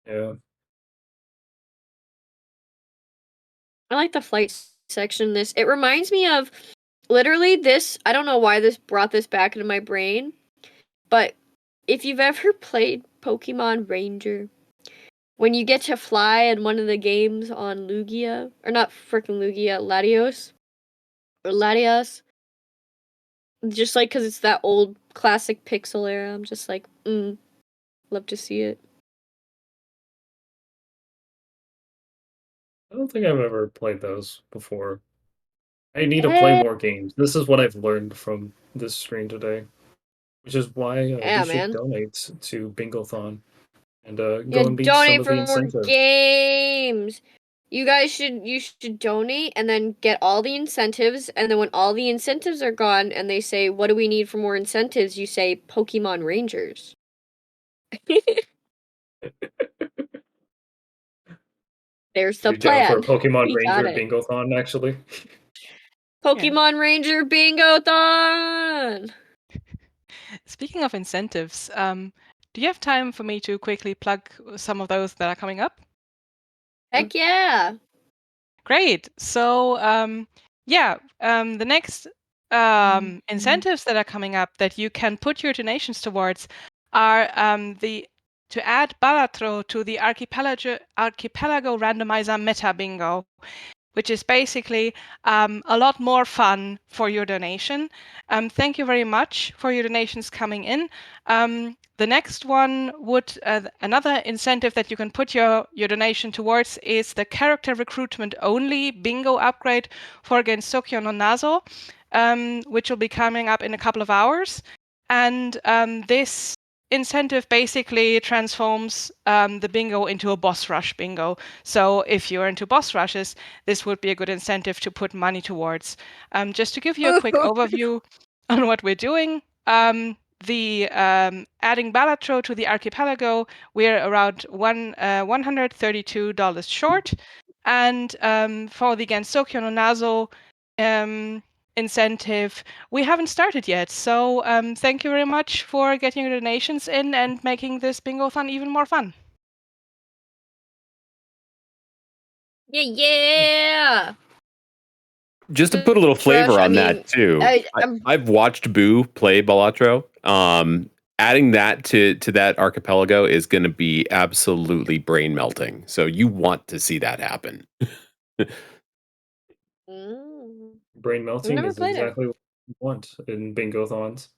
Yeah. I like the flight section in this. It reminds me of literally this. I don't know why this brought this back into my brain, but if you've ever played Pokemon Ranger, when you get to fly in one of the games on Lugia, or not freaking Lugia, Latios, or Latias, just like because it's that old classic pixel era, I'm just like, love to see it. I don't think I've ever played those before. I need to play more games. This is what I've learned from this stream today, which is why Yeah, we should man. donate to Bingothon and Yeah, go and beat some donate of for the more incentives. games. You guys should donate and then get all the incentives, and then when all the incentives are gone and they say, what do we need for more incentives, you say Pokemon Rangers. There's the Be down for a plan. Pokemon We got Ranger it. Bingothon, actually. Pokemon Ranger Bingothon! Speaking of incentives, do you have time for me to quickly plug some of those that are coming up? Heck yeah! Great. So, the next incentives that are coming up that you can put your donations towards are to add Balatro to the Archipelago Randomizer Meta Bingo, which is basically a lot more fun for your donation. Thank you very much for your donations coming in. The next one would, another incentive that you can put your donation towards is the character recruitment only bingo upgrade for Gensokyo no Nazo, which will be coming up in a couple of hours. And this incentive basically transforms the bingo into a boss rush bingo. So if you're into boss rushes, this would be a good incentive to put money towards. Just to give you a quick overview on what we're doing, adding Balatro to the archipelago, we're around $132 short. And for the Gensokyo no Nazo incentive, we haven't started yet. So thank you very much for getting your donations in and making this Bingothon even more fun. Yeah! Just to put a little flavor Rush, I on mean, that too, I've watched Boo play Balatro. Adding that to that archipelago is going to be absolutely brain melting. So you want to see that happen. Brain melting never is played it. exactly what you want in Bingothons.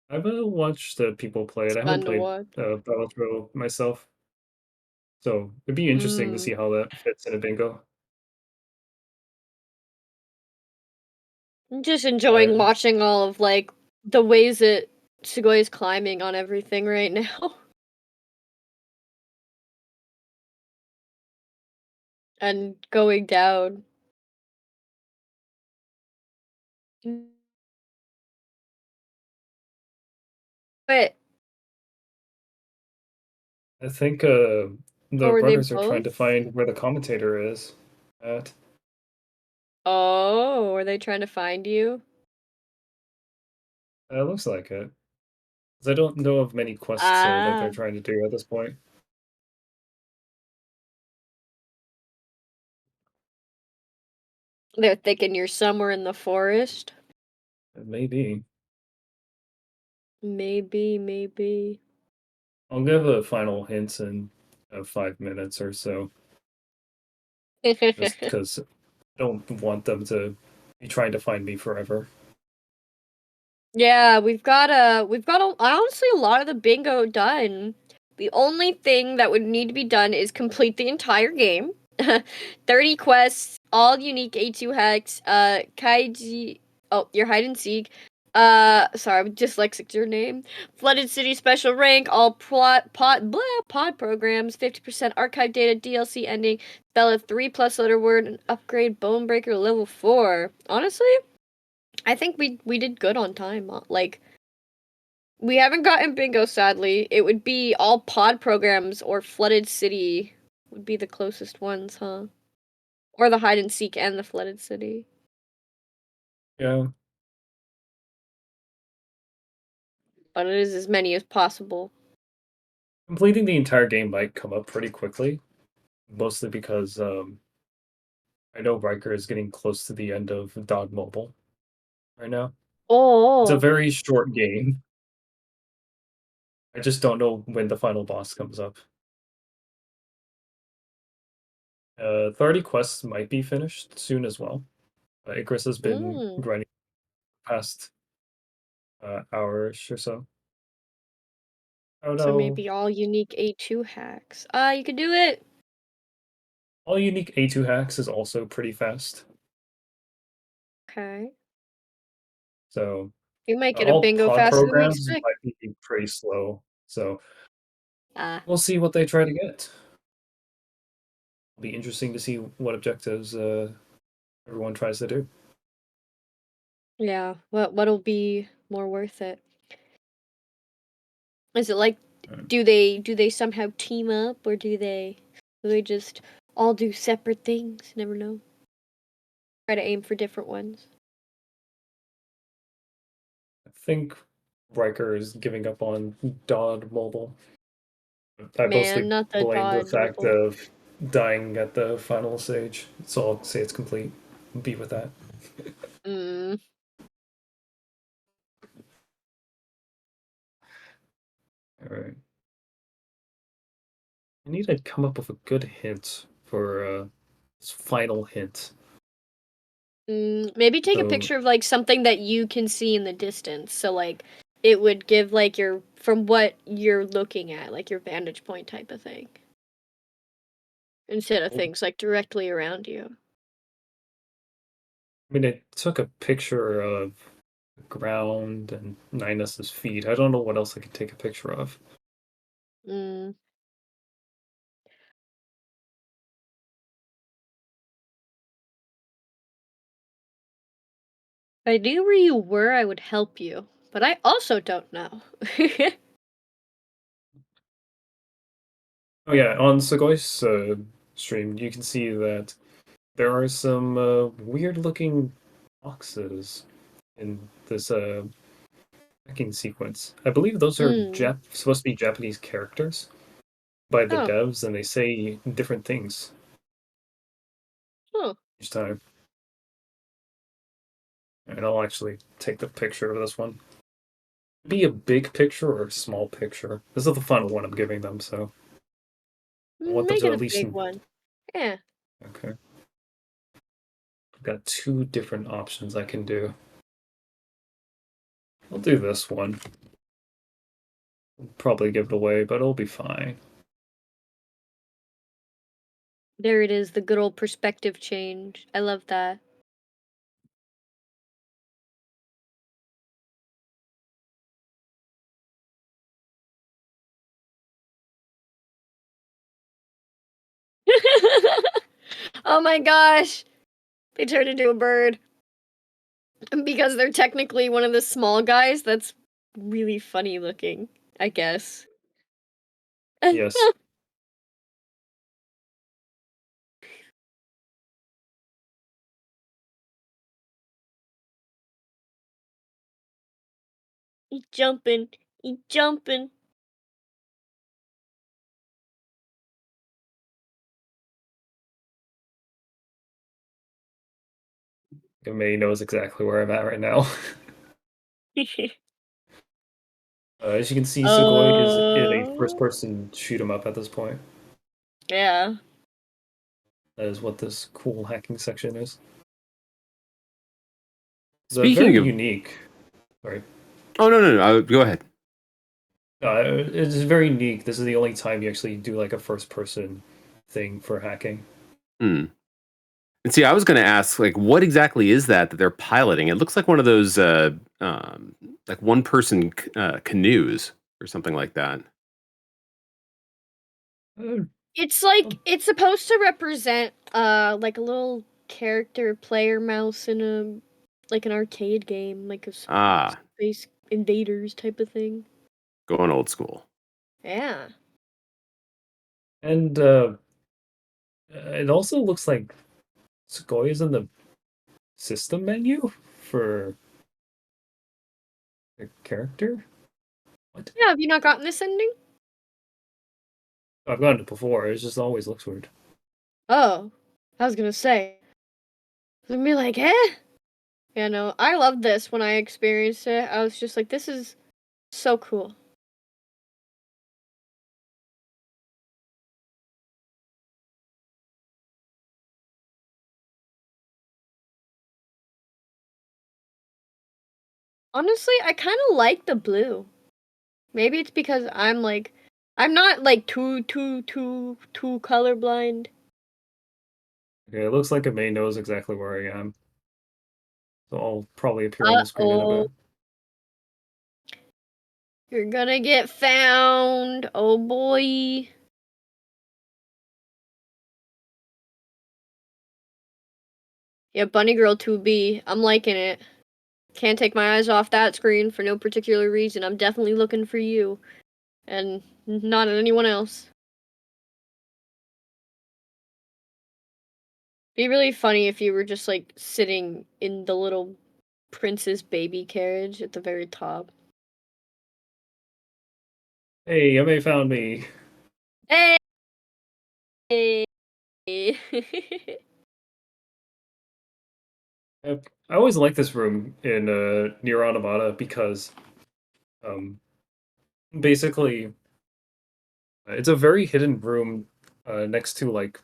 I've watched people play it. I haven't fun to played watch. Balatro myself. So it'd be interesting to see how that fits in a bingo. I'm just enjoying watching all of like the ways that Sugoi is climbing on everything right now. And going down. But I think the were they runners are trying to both? find where the commentator is at. Oh, were they trying to find you? It looks like it. 'Cause I don't know of many quests that they're Ah. trying to do at this point. They're thinking you're somewhere in the forest. Maybe. Maybe. I'll give a final hint in 5 minutes or so. Just because I don't want them to be trying to find me forever. Yeah, we've got honestly a lot of the bingo done. The only thing that would need to be done is complete the entire game. 30 quests, all unique A2 hex, Kaiji, your hide and seek. Sorry, I'm dyslexic to your name. Flooded City special rank, all pod programs, 50% archive data, DLC ending, spell a 3+ letter word, and upgrade Bone Breaker level 4. Honestly, I think we did good on time. Like, we haven't gotten bingo, sadly. It would be all pod programs or Flooded City would be the closest ones, huh? Or the hide and seek and the flooded city. Yeah. But it is as many as possible. Completing the entire game might come up pretty quickly, mostly because I know Riker is getting close to the end of Dog Mobile right now. It's a Oh. very short game. I just don't know when the final boss comes up. 30 quests might be finished soon as well. Icarus has been grinding past hour-ish or so. Oh So no. maybe all unique A2 hacks. Ah, you could do it! All unique A2 hacks is also pretty fast. Okay. So You might get a all bingo pod faster than we programs expect. might be pretty slow. So Ah. we'll see what they try to get. It'll be interesting to see what objectives everyone tries to do. Yeah. What'll be more worth it? Is it like do they somehow team up, or do they just all do separate things? Never know. Try to aim for different ones. I think Riker is giving up on Dodd Mobile. I mostly Man, not the blame the Dodd fact Mobile. of dying at the final stage. So I'll say it's complete. Be with that. Mm. Alright. I need to come up with a good hint for this final hint. Maybe take a So picture of like something that you can see in the distance. So like it would give like your from what you're looking at, like your vantage point type of thing. Instead of things like directly around you. I mean, I took a picture of the ground and Ninus's feet. I don't know what else I could take a picture of. Mm. If I knew where you were, I would help you. But I also don't know. Oh yeah, on tsugoiichan's stream, you can see that there are some weird-looking boxes in this hacking sequence. I believe those are supposed to be Japanese characters by the Oh. devs, and they say different things Huh. each time. And I'll actually take the picture of this one. Be a big picture or a small picture. This is the final one I'm giving them, so I want them Make to it at a least. big one. Yeah. Okay. I've got two different options I can do. I'll do this one. I'll probably give it away, but it'll be fine. There it is, the good old perspective change. I love that. Oh my gosh! They turned into a bird. Because they're technically one of the small guys, that's really funny looking, I guess. Yes. He's jumping. He's jumping. Ameiii knows exactly where I'm at right now. As you can see, Sugoi is in a first-person shoot-'em-up at this point. Yeah. That is what this cool hacking section is. It's Speaking very of unique. Sorry. Oh no, go ahead. It's very unique. This is the only time you actually do like a first-person thing for hacking. And see, I was going to ask, like, what exactly is that they're piloting? It looks like one of those, like one-person canoes or something like that. It's like it's supposed to represent like a little character player mouse in a like an arcade game, like a Space Invaders type of thing. Going old school. Yeah. And It also looks like Sugoi is in the system menu for a character. What? Yeah, have you not gotten this ending? I've gotten it before. It just always looks weird. Oh, I was gonna say. I was gonna be like, eh? Yeah, no, I loved this when I experienced it. I was just like, this is so cool. Honestly, I kind of like the blue. Maybe it's because I'm not like too colorblind. Okay, it looks like Ameiii knows exactly where I am. So I'll probably appear on the screen in a Uh-oh. bit. You're gonna get found. Oh boy. Yeah, Bunny Girl 2B. I'm liking it. Can't take my eyes off that screen for no particular reason. I'm definitely looking for you. And not at anyone else. Be really funny if you were just like sitting in the little princess baby carriage at the very top. Hey, Ameiii found me. Hey! I always like this room in near Automata because um basically it's a very hidden room next to like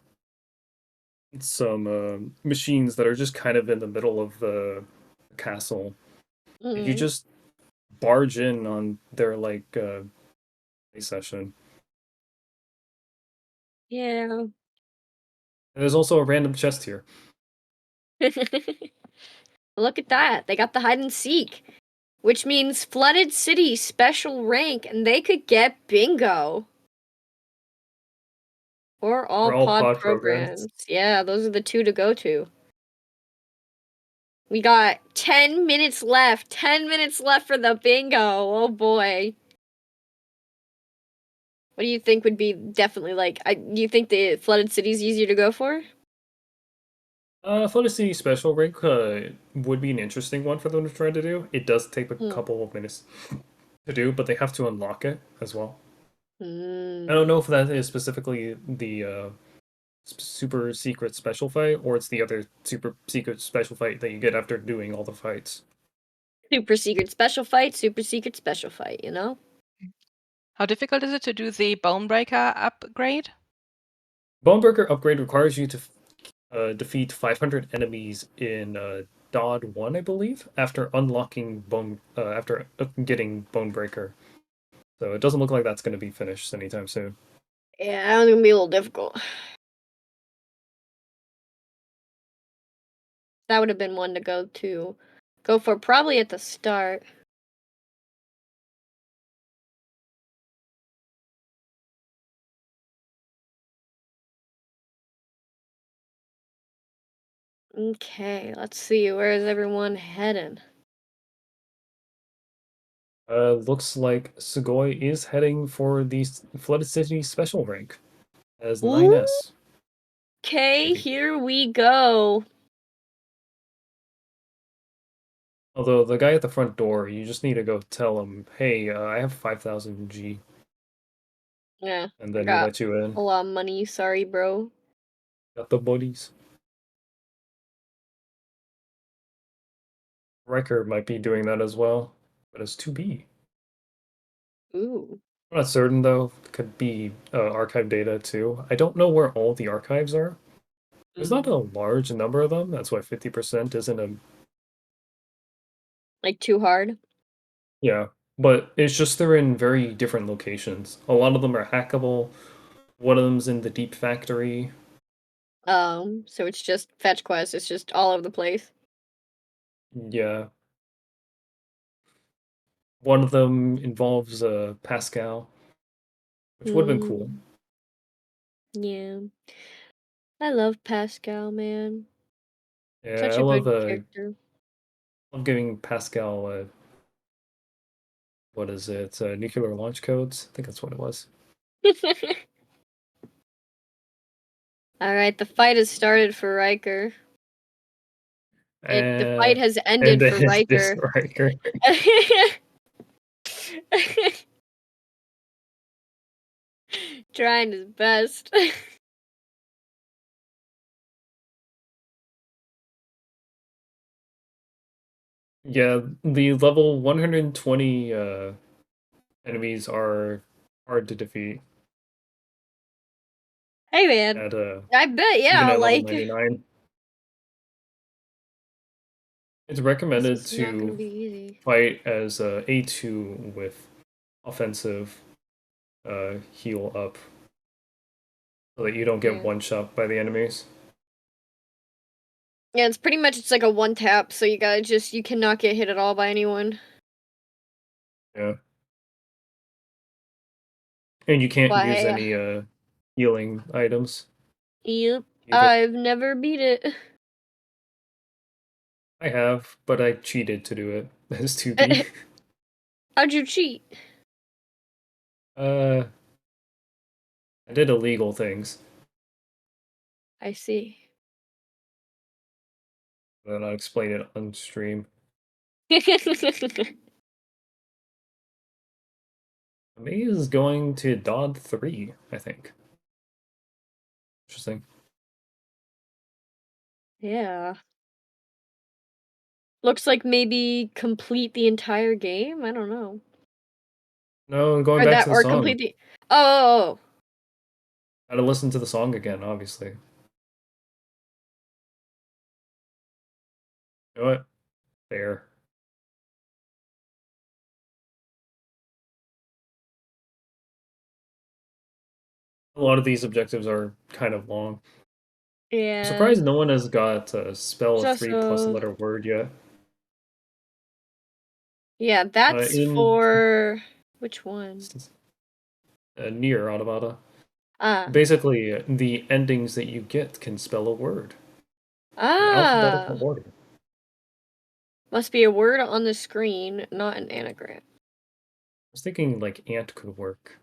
some machines that are just kind of in the middle of the castle. And you just barge in on their like play session. Yeah. And there's also a random chest here. Look at that. They got the hide and seek, which means Flooded City special rank, and they could get bingo. Or all Or all pod pod programs. programs. Yeah, those are the two to go to. We got 10 minutes left. 10 minutes left for the bingo. Oh boy. What do you think would be definitely like? Do you think the Flooded City is easier to go for? Flooded City special rank would be an interesting one for them to try to do. It does take a couple of minutes to do, but they have to unlock it as well. I don't know if that is specifically the super secret special fight, or it's the other super secret special fight that you get after doing all the fights. Super secret special fight, super secret special fight, you know? How difficult is it to do the Bonebreaker upgrade? Bonebreaker upgrade requires you to defeat 500 enemies in Dodd 1, I believe, after unlocking after getting Bonebreaker. So it doesn't look like that's going to be finished anytime soon. Yeah, that was gonna be a little difficult. That would have been one to go for probably at the start. Okay, let's see. Where is everyone heading? Looks like Sugoi is heading for the Flooded City special rank as 9S. Okay, Maybe. here we go. Although the guy at the front door, you just need to go tell him, hey, I have 5,000 G. Yeah, And then he got let you in. a lot of money. Sorry, bro. Got the buddies. Riker might be doing that as well, but it's 2B. Ooh. I'm not certain though. Could be archive data too. I don't know where all the archives are. There's not a large number of them. That's why 50% isn't a Like too hard? yeah. But it's just they're in very different locations. A lot of them are hackable. One of them's in the Deep Factory. So it's just fetch quest. It's just all over the place. Yeah. One of them involves Pascal, which would have been cool. Yeah. I love Pascal, man. Yeah, Such I a love good character. love giving Pascal what is it? Nuclear launch codes. I think that's what it was. All right, the fight has started for Riker. The fight has ended and for then Riker. this Riker. Trying his best. Yeah, the level 120 enemies are hard to defeat Hey man, at I bet even yeah, at level like 99. It's this recommended is not gonna to be easy. fight as A2 with offensive heal up so that you don't get Yeah. one shot by the enemies. Yeah, it's pretty much it's like a one tap, so you cannot get hit at all by anyone. Yeah. And you can't But use hey, any healing items yep, either. I've never beat it. I have, but I cheated to do it as 2B. How'd you cheat? I did illegal things. I see. Then I'll explain it on stream. Ameiii is going to Dodd 3, I think. Interesting. Yeah. Looks like maybe complete the entire game? I don't know. No, going Or back that to the or song. complete the Oh, Gotta listen to the song again, obviously. You know what? Fair. A lot of these objectives are kind of long. yeah. I'm surprised no one has got spell a There's 3+ also letter word yet. Yeah, that's in for which one? NieR Automata. Ah. Basically, the endings that you get can spell a word in alphabetical Ah. order. Must be a word on the screen, not an anagram. I was thinking like ant could work.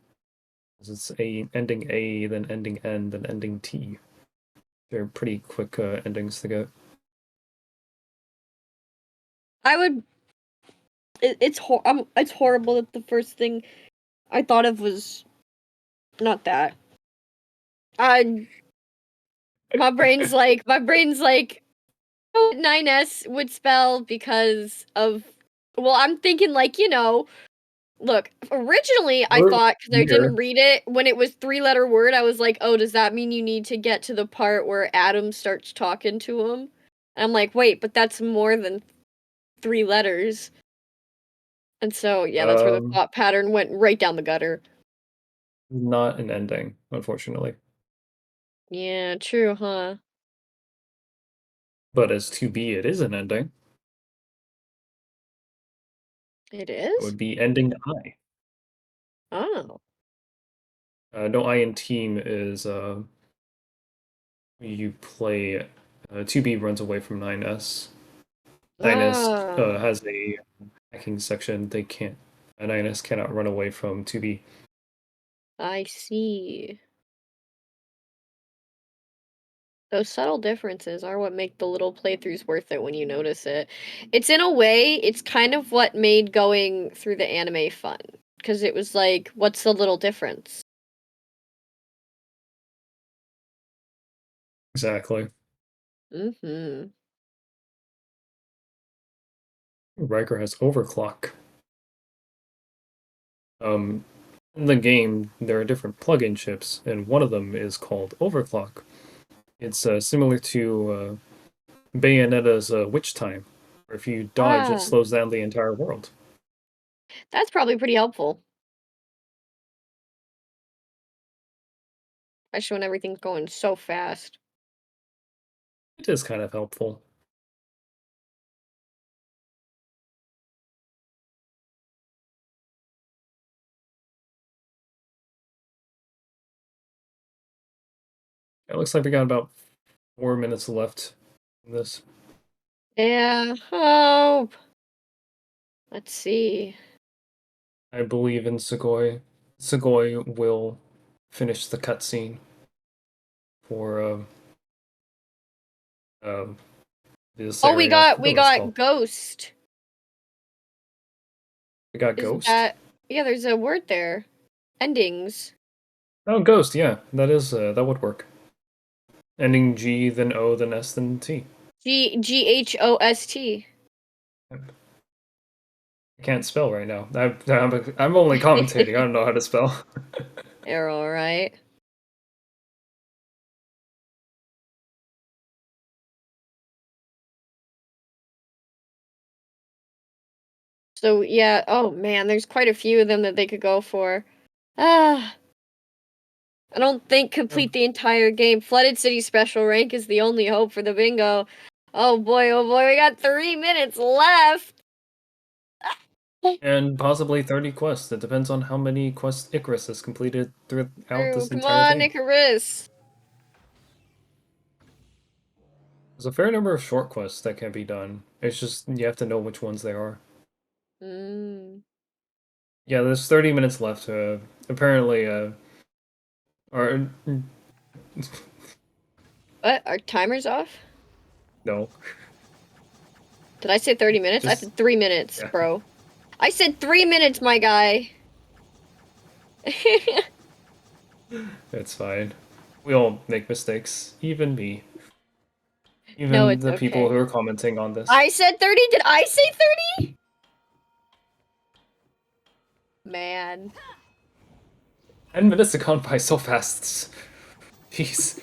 'Cause it's ending A, then ending N, then ending T. They're pretty quick endings to get. I would it's horrible that the first thing I thought of was not that. I my brain's like oh, 9S would spell because of well, I'm thinking like, look, originally I Or thought because I NieR. didn't read it when it was 3-letter word, I was like, oh, does that mean you need to get to the part where Adam starts talking to him? And I'm like, wait, but that's more than 3 letters. And so yeah, that's where the thought pattern went right down the gutter. Not an ending, unfortunately. Yeah, true, huh? But as 2B, it is an ending. It It is? would be ending I. Oh. No, I in team is you play 2B runs away from 9S. 9S Ah. has a hacking section. They can't. 9S cannot run away from 2B. I see. Those subtle differences are what make the little playthroughs worth it when you notice it. It's in a way, it's kind of what made going through the anime fun. Because it was like, what's the little difference? Exactly. Mm-hmm. Riker has overclock. In the game, there are different plug-in chips, and one of them is called overclock. It's similar to Bayonetta's Witch Time, where if you dodge, it Ah, slows down the entire world. that's probably pretty helpful. Especially when everything's going so fast. It is kind of helpful. It looks like we got about 4 minutes left in this. Yeah, hope. Let's see. I believe in Sugoi. Sugoi will finish the cutscene for this Oh, we area. I got forgot what it's called. Ghost. We got Isn't Ghost. that? Yeah, there's a word there. Endings. Oh, Ghost. Yeah, that is that would work. Ending G, then O, then S, then T. Ghost. I can't spell right now. I'm only commentating. I don't know how to spell. You're all right. So yeah, oh man, there's quite a few of them that they could go for. Ah, I don't think complete the entire game. Flooded City special rank is the only hope for the bingo. Oh boy, we got 3 minutes left. And possibly 30 quests. It depends on how many quests Icarus has completed throughout this Come entire on, game. Icarus. There's a fair number of short quests that can be done. It's just you have to know which ones they are. Yeah, there's 30 minutes left. Apparently, our What? Our timer's off? no. Did I say 30 minutes? I said 3 minutes, yeah. bro. I said 3 minutes, my guy. It's fine. We all make mistakes, even me. Even No, it's the people okay. who are commenting on this. I said 30? Did I say 30? Man. 10 minutes have gone by so fast. Jeez.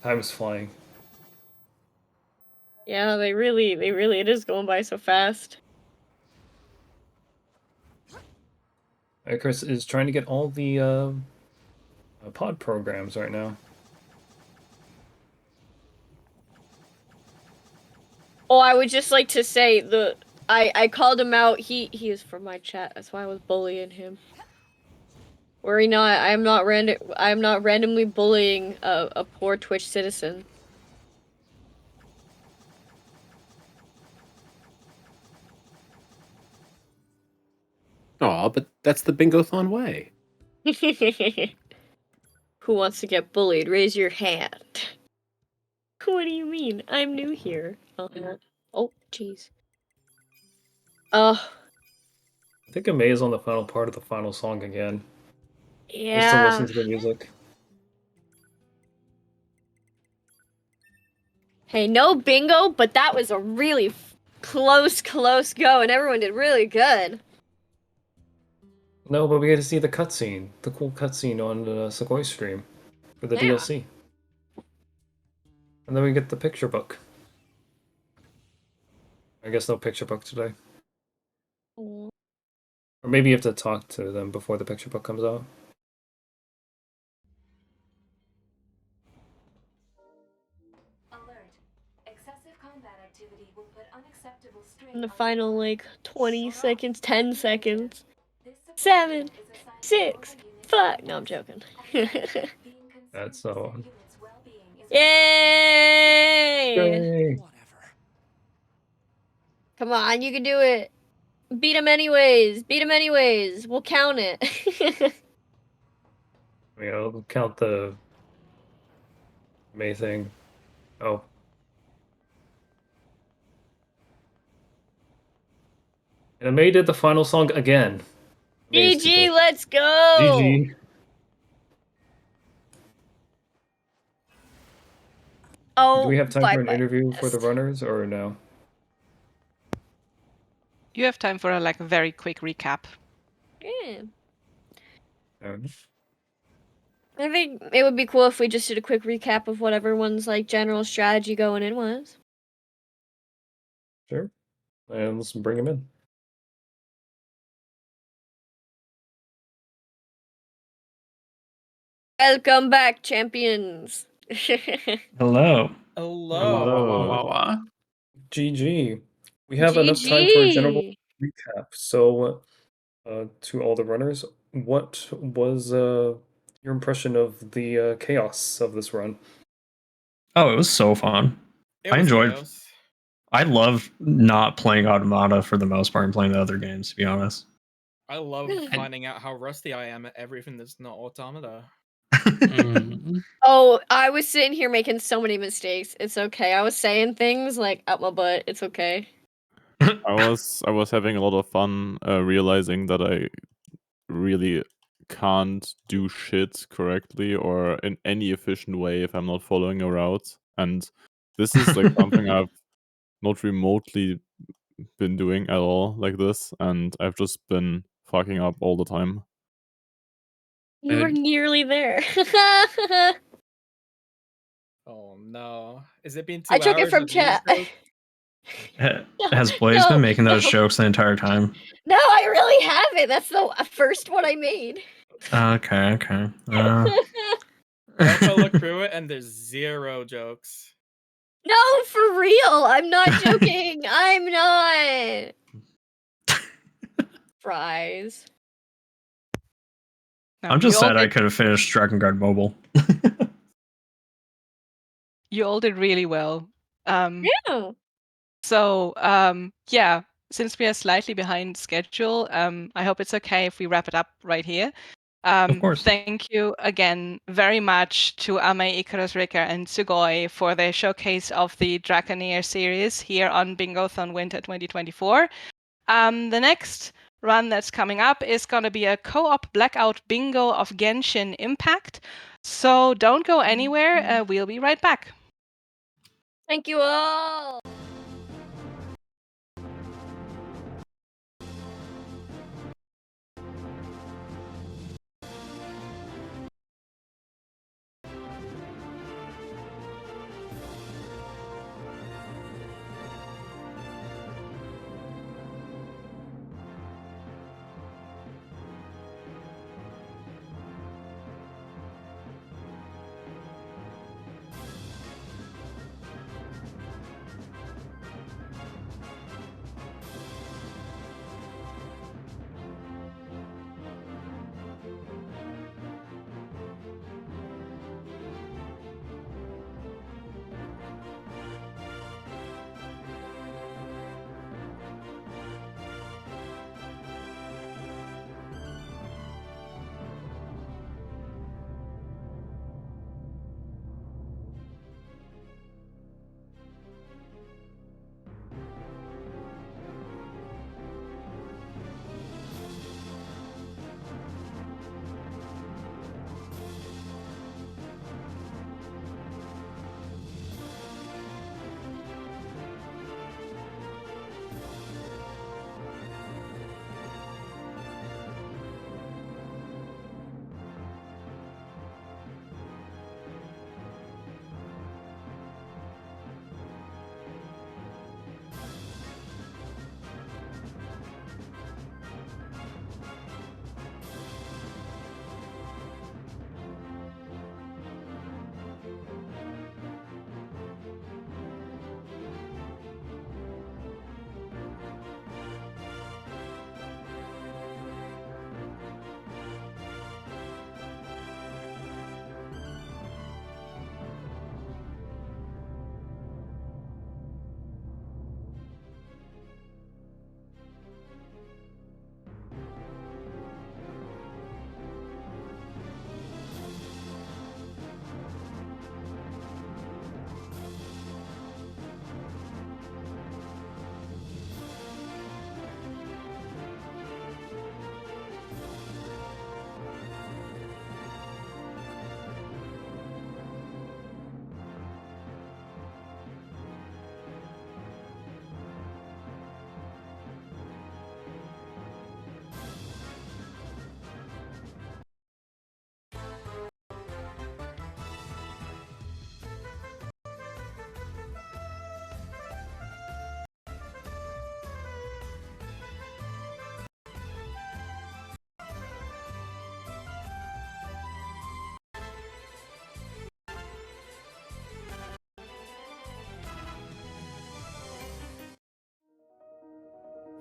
Time's flying. Yeah, it is going by so fast. Chris is trying to get all the pod programs right now. Oh, I would just like to say I called him out. He is from my chat. That's why I was bullying him. Worry not. I'm not randomly bullying a poor Twitch citizen. Aw, but that's the Bingothon way. Who wants to get bullied? Raise your hand. What do you mean? I'm new here. Oh, jeez. I think Ameiii is on the final part of the final song again. Yeah. Just to listen to the music. Hey, no bingo, but that was a really close go, and everyone did really good. No, but we get to see the cutscene, the cool cutscene on the Tsugoiichan stream for the DLC. And then we get the picture book. I guess no picture book today. Or maybe you have to talk to them before the picture book comes out. In the final, like, 20 seconds, 10 seconds. 7, 6, 5. No, I'm joking. That's so. Yay! Yay! Come on, you can do it. Beat him anyways. We'll count it. I'll count the May thing. Oh. And Ameiii did the final song again. GG, let's go! GG. Oh, do we have time for an bye-bye. interview for the runners or no? You have time for a very quick recap. Yeah. I think it would be cool if we just did a quick recap of what everyone's general strategy going in was. Sure. And let's bring him in. Welcome back, champions. Hello. Hello. GG. We have enough time for a general recap. So, to all the runners, what was your impression of the chaos of this run? Oh, it was so fun. I enjoyed. Chaos. I love not playing Automata for the most part and playing the other games, to be honest. I love finding out how rusty I am at everything that's not Automata. Oh, I was sitting here making so many mistakes. It's okay. I was saying things like up my butt. It's okay. I was having a lot of fun realizing that I really can't do shit correctly or in any efficient way if I'm not following a route. And this is like something I've not remotely been doing at all like this, and I've just been fucking up all the time. You were nearly there. Oh no. Is it been 2 I hours? took it from of these chat. jokes? Has Blaze No, been making those no. jokes the entire time? No, I really haven't. That's the first one I made. Okay. Also look through it and there's 0 jokes. No, for real. I'm not joking. I'm not. Fries. I'm just you all sad I did- could have finished Dragon Guard Mobile. You all did really well. Yeah. So, yeah, since we are slightly behind schedule, I hope it's okay if we wrap it up right here. Of course. Thank you again very much to Ameiii, Icarus, Riker, and Tsugoi for their showcase of the DrakeNieR series here on Bingothon Winter 2024. The next run that's coming up is going to be a co-op blackout bingo of Genshin Impact. So don't go anywhere. We'll be right back. Thank you all.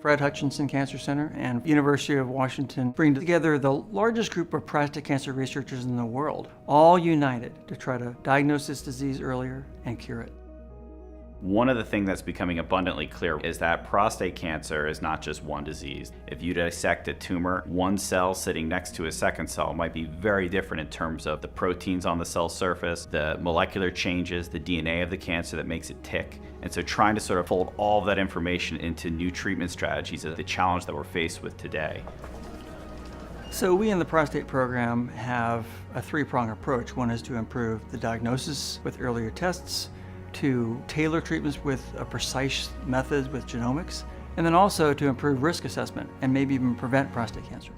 Fred Hutch Cancer Center and University of Washington bring together the largest group of prostate cancer researchers in the world, all united to try to diagnose this disease earlier and cure it. One of the things that's becoming abundantly clear is that prostate cancer is not just one disease. If you dissect a tumor, one cell sitting next to a second cell might be very different in terms of the proteins on the cell surface, the molecular changes, the DNA of the cancer that makes it tick. And so trying to sort of fold all of that information into new treatment strategies is the challenge that we're faced with today. So we in the prostate program have a three-pronged approach. One is to improve the diagnosis with earlier tests, to tailor treatments with a precise methods with genomics, and then also to improve risk assessment and maybe even prevent prostate cancer.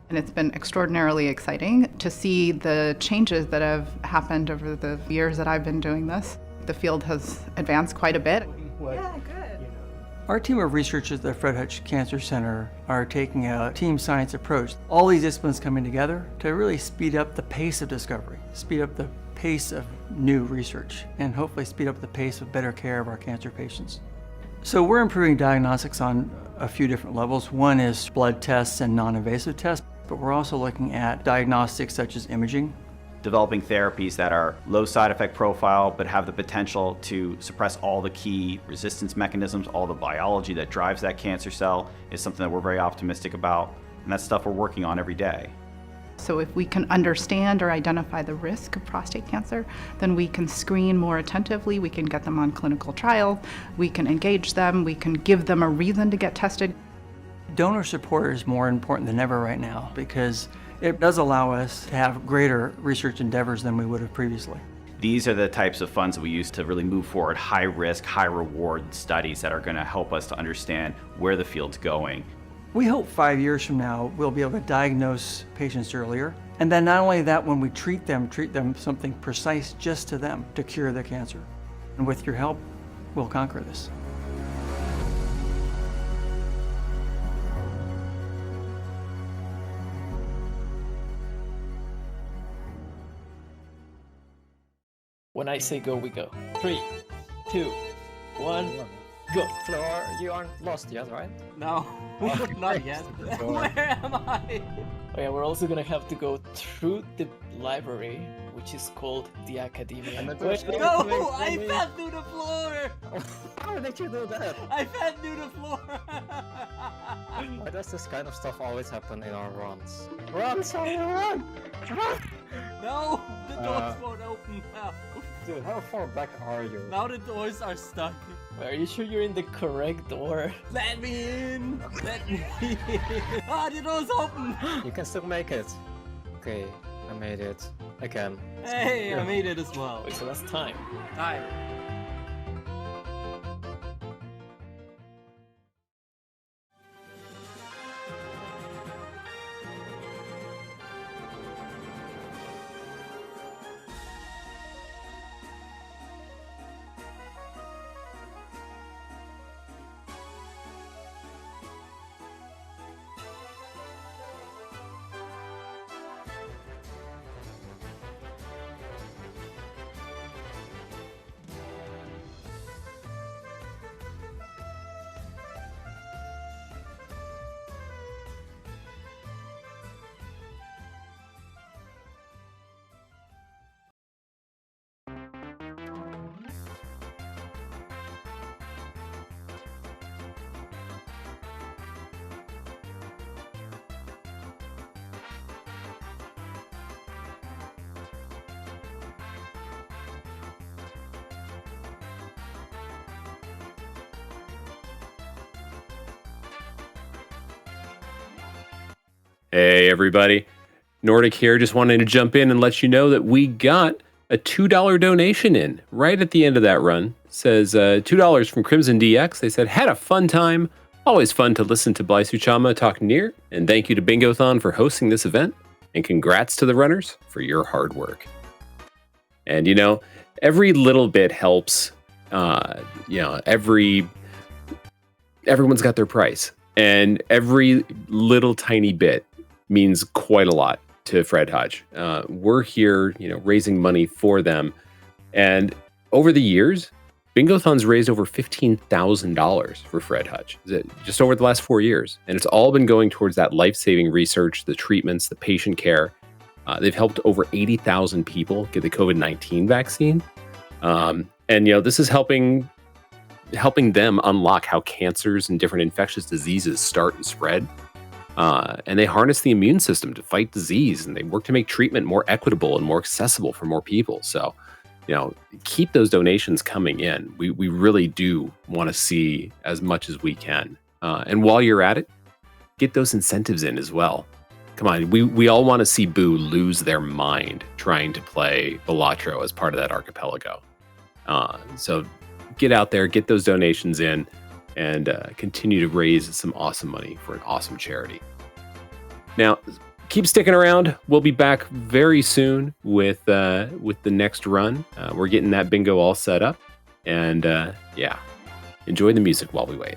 And it's been extraordinarily exciting to see the changes that have happened over the years that I've been doing this. The field has advanced quite a bit. Yeah, good. Our team of researchers at the Fred Hutch Cancer Center are taking a team science approach. All these disciplines coming together to really speed up the pace of discovery, speed up the pace of new research, and hopefully speed up the pace of better care of our cancer patients. So we're improving diagnostics on a few different levels. One is blood tests and non-invasive tests, but we're also looking at diagnostics such as imaging. Developing therapies that are low side effect profile but have the potential to suppress all the key resistance mechanisms, all the biology that drives that cancer cell is something that we're very optimistic about, and that's stuff we're working on every day. So if we can understand or identify the risk of prostate cancer, then we can screen more attentively, we can get them on clinical trial, we can engage them, we can give them a reason to get tested. Donor support is more important than ever right now because it does allow us to have greater research endeavors than we would have previously. These are the types of funds that we use to really move forward high risk, high reward studies that are going to help us to understand where the field's going. We hope 5 years from now we'll be able to diagnose patients earlier, and then not only that, when we treat them something precise just to them to cure their cancer. And with your help, we'll conquer this. When I say go, we go. 3, 2, 1, go. Floor, you aren't lost yet, right? No, Not yet. Where am I? Oh yeah, we're also gonna have to go through the library, which is called the Academia. No, I fell through the floor! How did you do that? I fell through the floor! Why does this kind of stuff always happen in our runs? Run, sorry, run! Run! No! The doors won't open now! Dude, how far back are you? Now the doors are stuck. Are you sure you're in the correct door? Let me in! Let me in! Ah, the door's open! You can still make it. Okay, I made it. Again. Hey, I made it as well. Wait, so that's time. Time. Hey, everybody. Nordic here. Just wanted to jump in and let you know that we got a $2 donation in right at the end of that run. It says $2 from Crimson DX. They said, had a fun time. Always fun to listen to Tsugoiichan talk NieR. And thank you to Bingothon for hosting this event. And congrats to the runners for your hard work. And, you know, every little bit helps. Everyone's got their price. And every little tiny bit means quite a lot to Fred Hutch. We're here, raising money for them. And over the years, Bingothon's raised over $15,000 for Fred Hutch, just over the last 4 years. And it's all been going towards that life-saving research, the treatments, the patient care. They've helped over 80,000 people get the COVID-19 vaccine. And this is helping them unlock how cancers and different infectious diseases start and spread. And they harness the immune system to fight disease, and they work to make treatment more equitable and more accessible for more people. So, keep those donations coming in. We really do want to see as much as we can. And while you're at it, get those incentives in as well. Come on, we all want to see Boo lose their mind trying to play Balatro as part of that archipelago. So get out there, get those donations in, and continue to raise some awesome money for an awesome charity. Now, keep sticking around. We'll be back very soon with the next run. We're getting that bingo all set up, and enjoy the music while we wait.